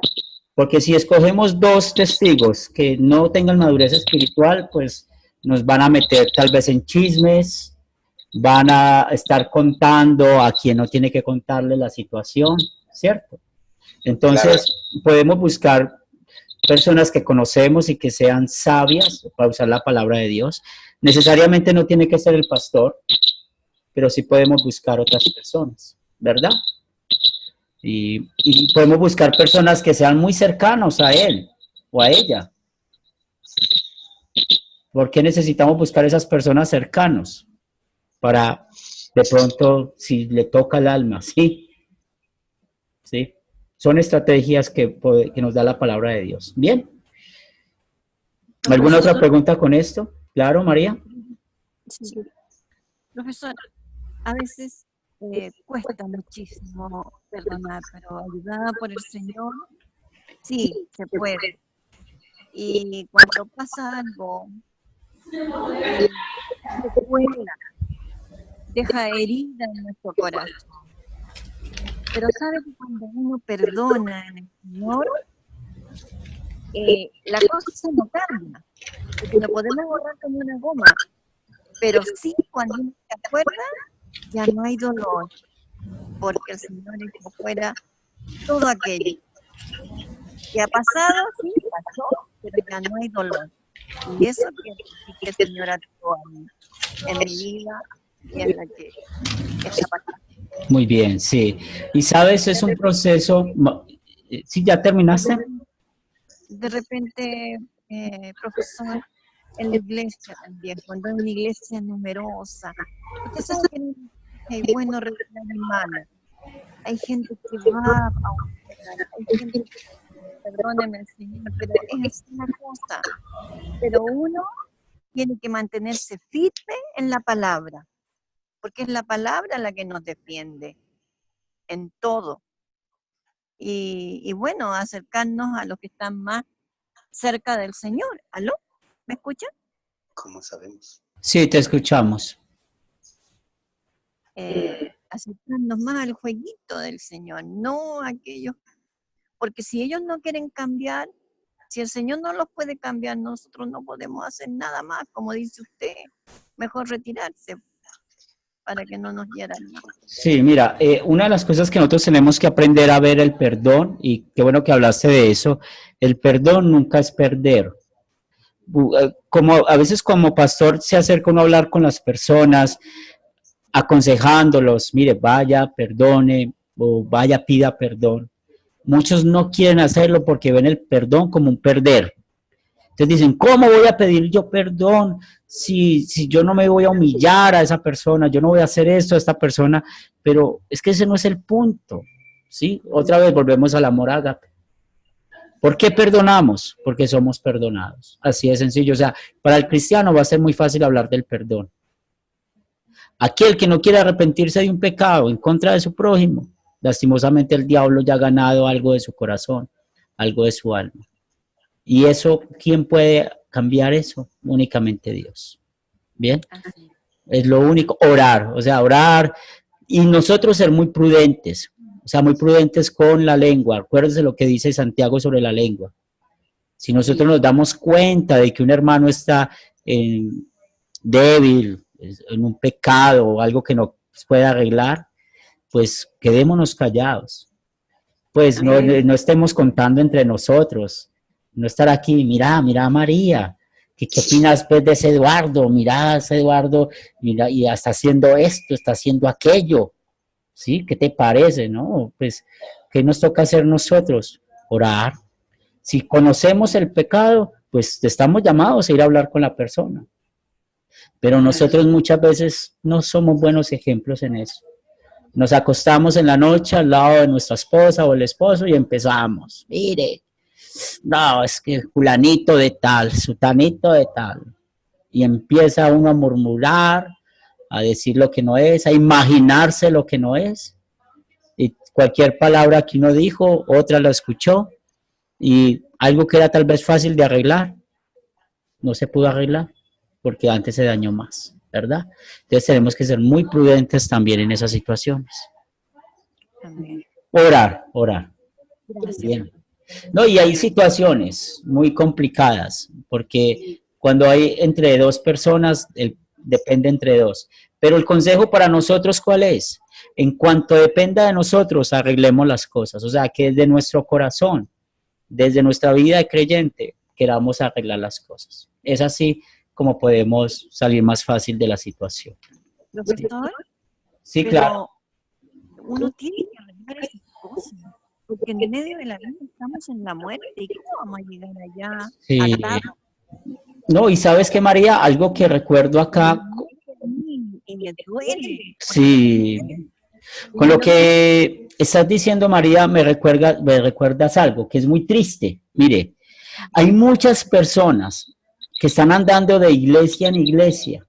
Porque si escogemos 2 testigos que no tengan madurez espiritual, pues nos van a meter tal vez en chismes, van a estar contando a quien no tiene que contarle la situación, ¿cierto? Entonces, podemos buscar personas que conocemos y que sean sabias para usar la palabra de Dios. Necesariamente no tiene que ser el pastor, pero sí podemos buscar otras personas, ¿verdad? Y podemos buscar personas que sean muy cercanos a él o a ella. ¿Por qué necesitamos buscar esas personas cercanos? Para, de pronto, si le toca el alma, ¿sí? ¿Sí? Son estrategias que nos da la palabra de Dios. Bien. ¿Alguna otra pregunta con esto? ¿Claro, María?
Sí. Profesor, a veces cuesta muchísimo perdonar, pero ayudada por el Señor, sí, se puede. Y cuando pasa algo, deja herida en nuestro corazón. Pero sabe que cuando uno perdona en el Señor, la cosa no cambia, porque lo podemos borrar como una goma, pero sí, cuando uno se acuerda, ya no hay dolor, porque el Señor dejó fuera todo aquello que ha pasado, sí, pasó, pero ya no hay dolor. Y eso que el Señor actuó en mi vida y en la que está pasando.
Muy bien, sí. Y sabes, es un proceso. ¿Sí, ya terminaste?
De repente, profesor, en la iglesia también, cuando es una iglesia numerosa, usted sabe que hay buenos regular y malos. Hay gente que va a orar, hay gente que, perdóneme el Señor, pero es una cosa. Pero uno tiene que mantenerse firme en la palabra, porque es la palabra la que nos defiende en todo. Y bueno, acercarnos a los que están más cerca del Señor. ¿Aló? ¿Me escuchan?
¿Cómo sabemos?
Sí, te escuchamos.
Acercarnos más al jueguito del Señor, no a aquellos, porque si ellos no quieren cambiar, si el Señor no los puede cambiar, nosotros no podemos hacer nada más, como dice usted, mejor retirarse para que no nos hieran.
Sí, mira, una de las cosas que nosotros tenemos que aprender a ver el perdón, y qué bueno que hablaste de eso, el perdón nunca es perder. Como a veces como pastor se acerca uno a hablar con las personas, aconsejándolos, mire, vaya, perdone, o vaya, pida perdón. Muchos no quieren hacerlo porque ven el perdón como un perder. Entonces dicen, ¿cómo voy a pedir yo perdón si yo no me voy a humillar a esa persona, yo no voy a hacer esto a esta persona? Pero es que ese no es el punto, ¿sí? Otra vez volvemos al amor ágape. ¿Por qué perdonamos? Porque somos perdonados. Así de sencillo. O sea, para el cristiano va a ser muy fácil hablar del perdón. Aquel que no quiere arrepentirse de un pecado en contra de su prójimo, lastimosamente el diablo ya ha ganado algo de su corazón, algo de su alma. Y eso, ¿quién puede cambiar eso? Únicamente Dios. ¿Bien? Es lo único, orar, o sea, orar y nosotros ser muy prudentes, o sea, muy prudentes con la lengua. Acuérdense lo que dice Santiago sobre la lengua. Si nosotros nos damos cuenta de que un hermano está débil, en un pecado o algo que no puede arreglar, pues quedémonos callados. Pues no estemos contando entre nosotros. No estar aquí, mira a María. ¿Qué opinas pues de ese Eduardo? Mira a ese Eduardo, mira, y está haciendo esto, está haciendo aquello. ¿Sí? ¿Qué te parece? ¿No? Pues, ¿qué nos toca hacer nosotros? Orar. Si conocemos el pecado, pues estamos llamados a ir a hablar con la persona. Pero nosotros muchas veces no somos buenos ejemplos en eso. Nos acostamos en la noche al lado de nuestra esposa o el esposo y empezamos. Mire, no, es que fulanito de tal, sutanito de tal. Y empieza uno a murmurar, a decir lo que no es, a imaginarse lo que no es. Y cualquier palabra que uno dijo, otra la escuchó. Y algo que era tal vez fácil de arreglar, no se pudo arreglar, porque antes se dañó más, ¿verdad? Entonces tenemos que ser muy prudentes también en esas situaciones. Orar. Bien. No, y hay situaciones muy complicadas, porque cuando hay entre dos personas, depende entre dos. Pero el consejo para nosotros, ¿cuál es? En cuanto dependa de nosotros, arreglemos las cosas. O sea, que desde nuestro corazón, desde nuestra vida de creyente, queramos arreglar las cosas. Es así como podemos salir más fácil de la situación.
Profesor,
Sí, claro.
uno tiene que arreglar esas cosas, porque en medio de la vida estamos en la muerte, ¿y cómo vamos a llegar allá?
Sí.
Atados?
No, y ¿sabes qué, María? Algo que recuerdo acá.
Y me duele.
Sí. Con lo que estás diciendo, María, me recuerdas algo que es muy triste. Mire, hay muchas personas que están andando de iglesia en iglesia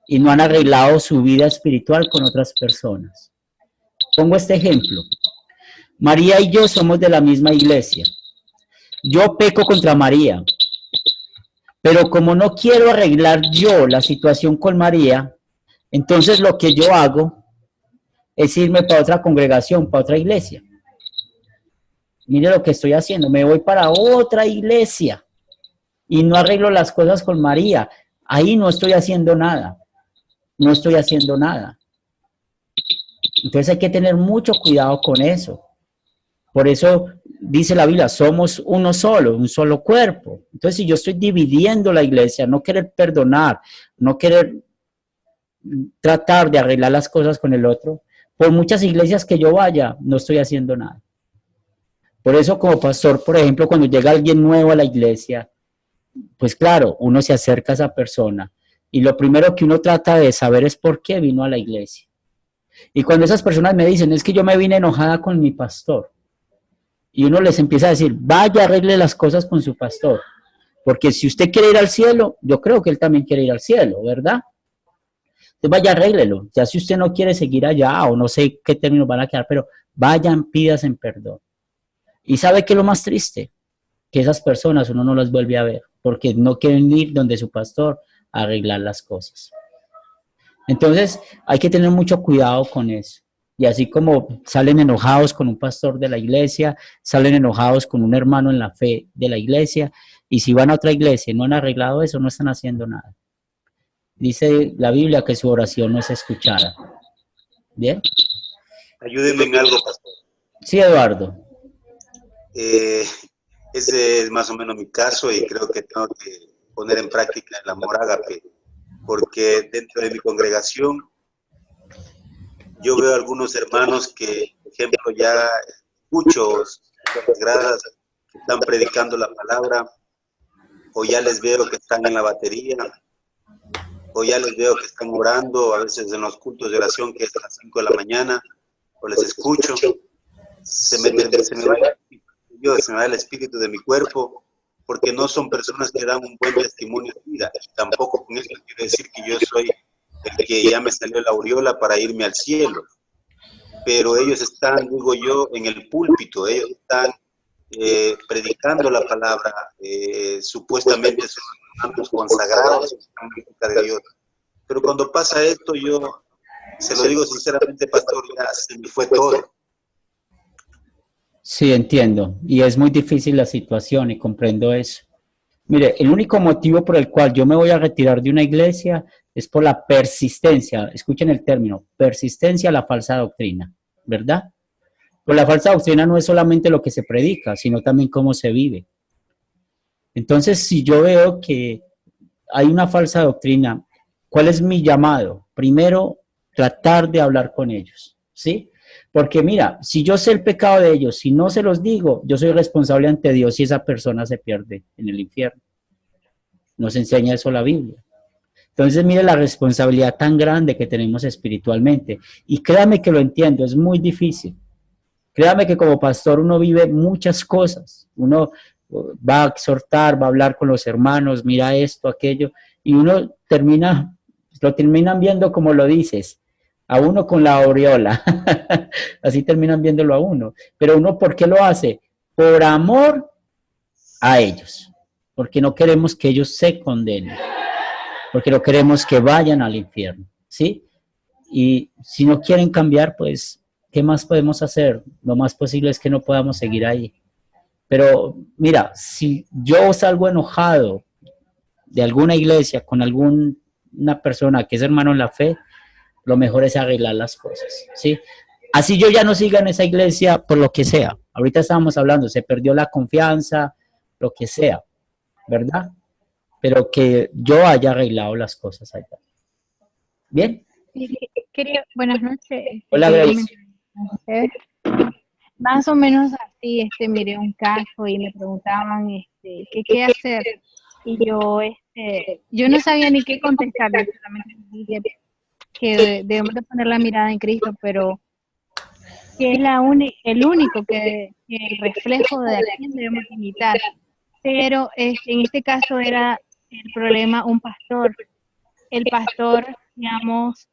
y no han arreglado su vida espiritual con otras personas. Pongo este ejemplo. María y yo somos de la misma iglesia. Yo peco contra María, pero como no quiero arreglar yo la situación con María, entonces lo que yo hago es irme para otra congregación, para otra iglesia. Mire lo que estoy haciendo, me voy para otra iglesia y no arreglo las cosas con María. Ahí no estoy haciendo nada. No estoy haciendo nada. Entonces hay que tener mucho cuidado con eso. Por eso dice la Biblia, somos uno solo, un solo cuerpo. Entonces si yo estoy dividiendo la iglesia, no querer perdonar, no querer tratar de arreglar las cosas con el otro, por muchas iglesias que yo vaya, no estoy haciendo nada. Por eso como pastor, por ejemplo, cuando llega alguien nuevo a la iglesia, pues claro, uno se acerca a esa persona y lo primero que uno trata de saber es por qué vino a la iglesia. Y cuando esas personas me dicen, es que yo me vine enojada con mi pastor, y uno les empieza a decir, vaya, arregle las cosas con su pastor, porque si usted quiere ir al cielo, yo creo que él también quiere ir al cielo, ¿verdad? Entonces vaya, arréglelo, ya si usted no quiere seguir allá, o no sé qué términos van a quedar, pero vayan, pidas en perdón. ¿Y sabe qué es lo más triste? Que esas personas uno no las vuelve a ver, porque no quieren ir donde su pastor a arreglar las cosas. Entonces hay que tener mucho cuidado con eso. Y así como salen enojados con un pastor de la iglesia, salen enojados con un hermano en la fe de la iglesia, y si van a otra iglesia y no han arreglado eso, no están haciendo nada. Dice la Biblia que su oración no es escuchada. ¿Bien?
Ayúdenme en algo, pastor.
Sí, Eduardo.
Ese es más o menos mi caso y creo que tengo que poner en práctica el amor ágape, porque dentro de mi congregación yo veo algunos hermanos que, por ejemplo, ya muchos las gradas que están predicando la palabra, o ya les veo que están en la batería, o ya les veo que están orando, a veces en los cultos de oración que es a las 5 de la mañana, o les escucho, se me va el espíritu de mi cuerpo, porque no son personas que dan un buen testimonio de vida, y tampoco con eso quiero decir que yo soy el que ya me salió la aureola para irme al cielo, pero ellos están, digo yo, en el púlpito, ellos están predicando la palabra, supuestamente son hermanos consagrados de Dios, pero cuando pasa esto, yo se lo digo sinceramente, pastor, ya se me fue todo.
Sí, entiendo, y es muy difícil la situación y comprendo eso. Mire, el único motivo por el cual yo me voy a retirar de una iglesia es por la persistencia, escuchen el término, persistencia a la falsa doctrina, ¿verdad? Pues la falsa doctrina no es solamente lo que se predica, sino también cómo se vive. Entonces, si yo veo que hay una falsa doctrina, ¿cuál es mi llamado? Primero, tratar de hablar con ellos, ¿sí? Porque mira, si yo sé el pecado de ellos, si no se los digo, yo soy responsable ante Dios si esa persona se pierde en el infierno. Nos enseña eso la Biblia. Entonces, mire la responsabilidad tan grande que tenemos espiritualmente. Y créame que lo entiendo, es muy difícil. Créame que como pastor uno vive muchas cosas. Uno va a exhortar, va a hablar con los hermanos, mira esto, aquello, y uno lo terminan viendo como lo dices, a uno con la aureola. Así terminan viéndolo a uno. Pero uno, ¿por qué lo hace? Por amor a ellos. Porque no queremos que ellos se condenen. Porque no queremos que vayan al infierno, ¿sí? Y si no quieren cambiar, pues, ¿qué más podemos hacer? Lo más posible es que no podamos seguir ahí. Pero, mira, si yo salgo enojado de alguna iglesia con alguna persona que es hermano en la fe, lo mejor es arreglar las cosas, ¿sí? Así yo ya no siga en esa iglesia por lo que sea. Ahorita estábamos hablando, se perdió la confianza, lo que sea, ¿verdad? Pero que yo haya arreglado las cosas allá. ¿Bien?
Buenas noches.
Hola, Grace.
Más o menos así, miré un caso y me preguntaban, qué hacer. Y yo no sabía ni qué contestar, solamente dije que debemos de poner la mirada en Cristo, pero que es el único que el reflejo de a quién debemos imitar. Pero en este caso era el problema un pastor. El pastor, digamos,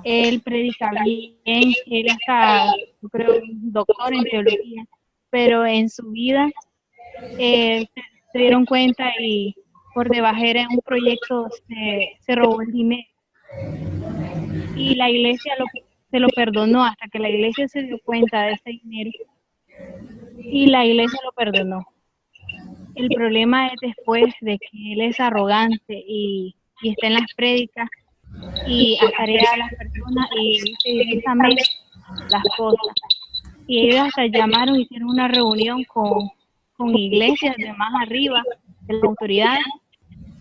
él predica bien, él hasta, yo creo, un doctor en teología, pero en su vida se dieron cuenta y por debajera en un proyecto se robó el dinero. Y la iglesia se lo perdonó hasta que la iglesia se dio cuenta de ese dinero y la iglesia lo perdonó. El problema es después de que él es arrogante y está en las prédicas y atarea a las personas y dice directamente las cosas. Y ellos hasta llamaron, hicieron una reunión con iglesias de más arriba, de las autoridades,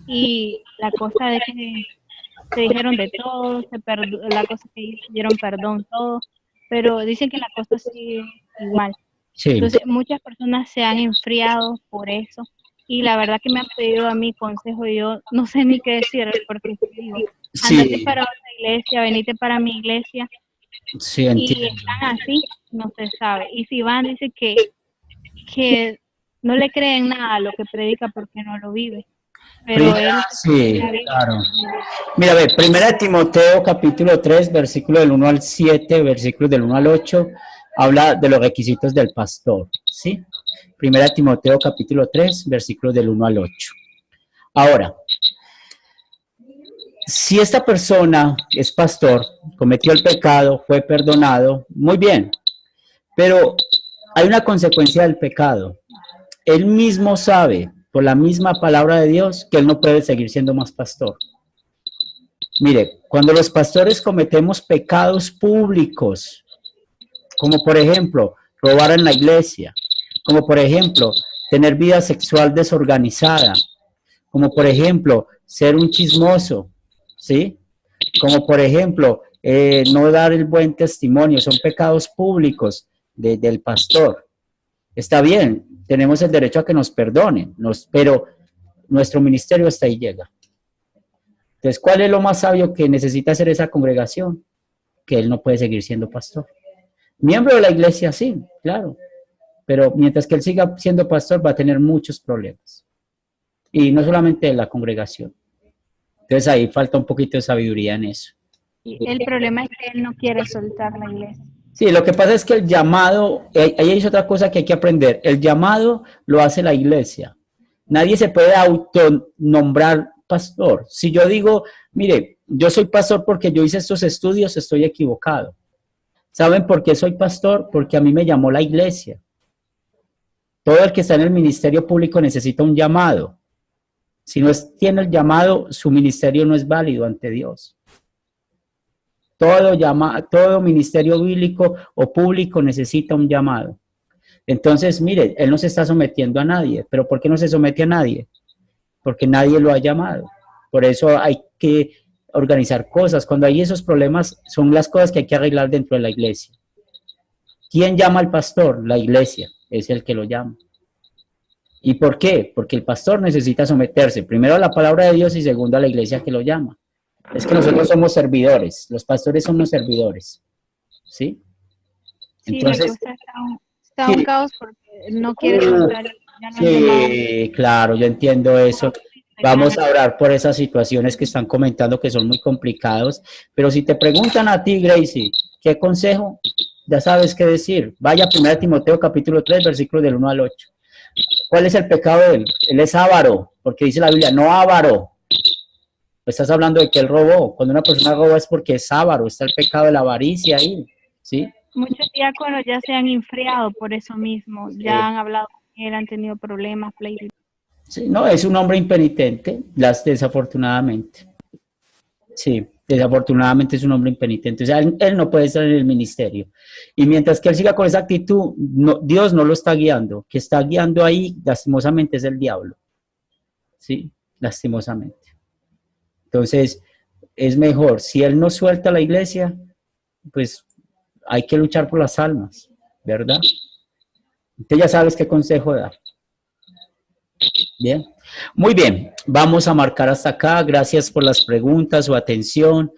y la cosa de que se dijeron de todo, la cosa que dieron perdón, todo, pero dicen que la cosa sigue igual.
Sí.
Entonces muchas personas se han enfriado por eso y la verdad que me han pedido a mí consejo y yo no sé ni qué decir porque digo, andate para otra iglesia, venite para mi iglesia.
Sí, entiendo.
Y están así, no se sabe. Y si van, dice que no le creen nada a lo que predica porque no lo vive. Pero
sí, claro. Mira, a ver, 1 Timoteo capítulo 3, versículo del 1 al 7, versículo del 1 al 8, habla de los requisitos del pastor, ¿sí? 1 Timoteo capítulo 3, versículo del 1 al 8. Ahora, si esta persona es pastor, cometió el pecado, fue perdonado, muy bien, pero hay una consecuencia del pecado. Él mismo sabe, por la misma palabra de Dios, que él no puede seguir siendo más pastor. Mire, cuando los pastores cometemos pecados públicos, como por ejemplo, robar en la iglesia, como por ejemplo, tener vida sexual desorganizada, como por ejemplo, ser un chismoso, ¿sí? Como por ejemplo, no dar el buen testimonio, son pecados públicos del pastor. Está bien, tenemos el derecho a que nos perdonen, pero nuestro ministerio hasta ahí llega. Entonces, ¿cuál es lo más sabio que necesita hacer esa congregación? Que él no puede seguir siendo pastor. Miembro de la iglesia, sí, claro, pero mientras que él siga siendo pastor va a tener muchos problemas. Y no solamente en la congregación. Entonces ahí falta un poquito de sabiduría en eso.
El problema es que él no quiere soltar la iglesia.
Sí, lo que pasa es que el llamado, ahí es otra cosa que hay que aprender, el llamado lo hace la iglesia. Nadie se puede autonombrar pastor. Si yo digo, mire, yo soy pastor porque yo hice estos estudios, estoy equivocado. ¿Saben por qué soy pastor? Porque a mí me llamó la iglesia. Todo el que está en el ministerio público necesita un llamado. Si no tiene el llamado, su ministerio no es válido ante Dios. Todo ministerio bíblico o público necesita un llamado. Entonces, mire, él no se está sometiendo a nadie. ¿Pero por qué no se somete a nadie? Porque nadie lo ha llamado. Por eso hay que organizar cosas. Cuando hay esos problemas, son las cosas que hay que arreglar dentro de la iglesia. ¿Quién llama al pastor? La iglesia es el que lo llama. ¿Y por qué? Porque el pastor necesita someterse primero a la palabra de Dios y segundo a la iglesia que lo llama. Es que nosotros somos servidores, los pastores somos servidores, ¿sí?
Entonces, sí, está un caos porque no quiere contar.
Sí, claro, yo entiendo eso. Vamos a orar por esas situaciones que están comentando que son muy complicados, pero si te preguntan a ti, Gracie, ¿qué consejo? Ya sabes qué decir. Vaya a 1 Timoteo capítulo 3, versículos del 1 al 8. ¿Cuál es el pecado de él? Él es avaro, porque dice la Biblia, no avaro. Estás hablando de que él robó. Cuando una persona roba es porque es avaro, está el pecado de la avaricia ahí, ¿sí?
Muchos diáconos ya se han enfriado por eso mismo, ya han hablado con él, han tenido problemas, pleitos.
Sí, no, es un hombre impenitente, desafortunadamente. Sí, desafortunadamente es un hombre impenitente. O sea, él no puede estar en el ministerio. Y mientras que él siga con esa actitud, Dios no lo está guiando. Que está guiando ahí, lastimosamente, es el diablo. Sí, lastimosamente. Entonces, es mejor, si él no suelta la iglesia, pues hay que luchar por las almas, ¿verdad? Usted ya sabes qué consejo dar. Bien, muy bien, vamos a marcar hasta acá. Gracias por las preguntas, su atención.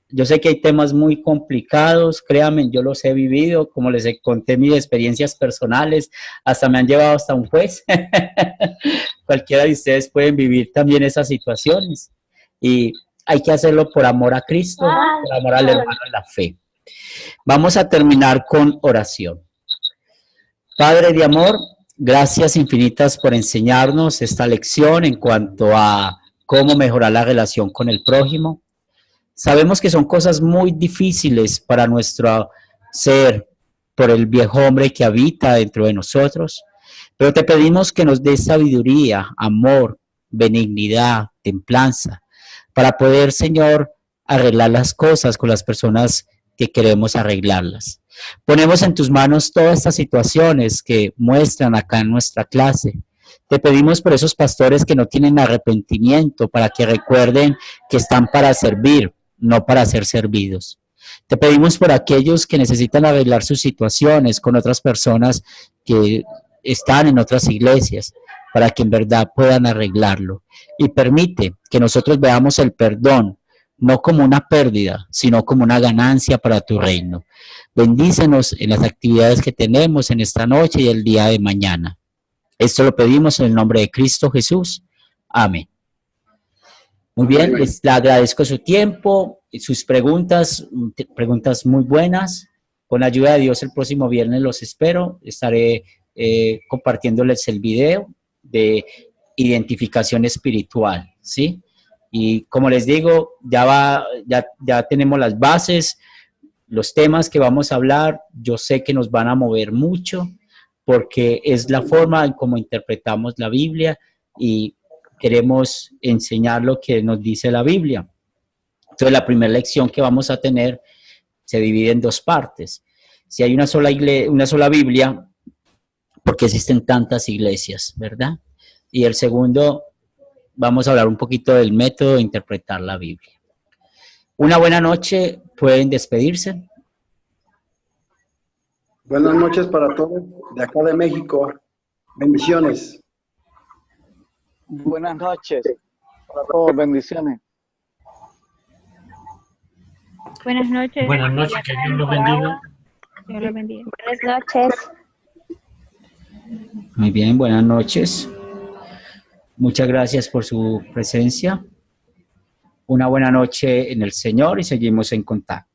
Yo sé que hay temas muy complicados, créanme, yo los he vivido, como les conté mis experiencias personales, hasta me han llevado hasta un juez. Cualquiera de ustedes pueden vivir también esas situaciones. Y hay que hacerlo por amor a Cristo, por amor al hermano en la fe. Vamos a terminar con oración. Padre de amor, gracias infinitas por enseñarnos esta lección en cuanto a cómo mejorar la relación con el prójimo. Sabemos que son cosas muy difíciles para nuestro ser, por el viejo hombre que habita dentro de nosotros, pero te pedimos que nos des sabiduría, amor, benignidad, templanza, para poder, Señor, arreglar las cosas con las personas que queremos arreglarlas. Ponemos en tus manos todas estas situaciones que muestran acá en nuestra clase. Te pedimos por esos pastores que no tienen arrepentimiento, para que recuerden que están para servir, no para ser servidos. Te pedimos por aquellos que necesitan arreglar sus situaciones con otras personas que están en otras iglesias, para que en verdad puedan arreglarlo. Y permite que nosotros veamos el perdón, no como una pérdida, sino como una ganancia para tu reino. Bendícenos en las actividades que tenemos en esta noche y el día de mañana. Esto lo pedimos en el nombre de Cristo Jesús. Amén. Muy bien, les agradezco su tiempo y sus preguntas muy buenas. Con la ayuda de Dios, el próximo viernes los espero. Estaré compartiéndoles el video de identificación espiritual, ¿sí? Y como les digo, ya tenemos las bases, los temas que vamos a hablar. Yo sé que nos van a mover mucho, porque es la forma en cómo interpretamos la Biblia y queremos enseñar lo que nos dice la Biblia. Entonces, la primera lección que vamos a tener se divide en dos partes. Si hay una sola Biblia, ¿por qué existen tantas iglesias, verdad? Y el segundo, vamos a hablar un poquito del método de interpretar la Biblia. Una buena noche, pueden despedirse.
Buenas noches para todos de acá de México. Bendiciones.
Buenas noches para todos, bendiciones.
Buenas noches.
Buenas noches, que Dios los bendiga.
Dios los bendiga.
Buenas noches.
Muy bien, buenas noches. Muchas gracias por su presencia. Una buena noche en el Señor y seguimos en contacto.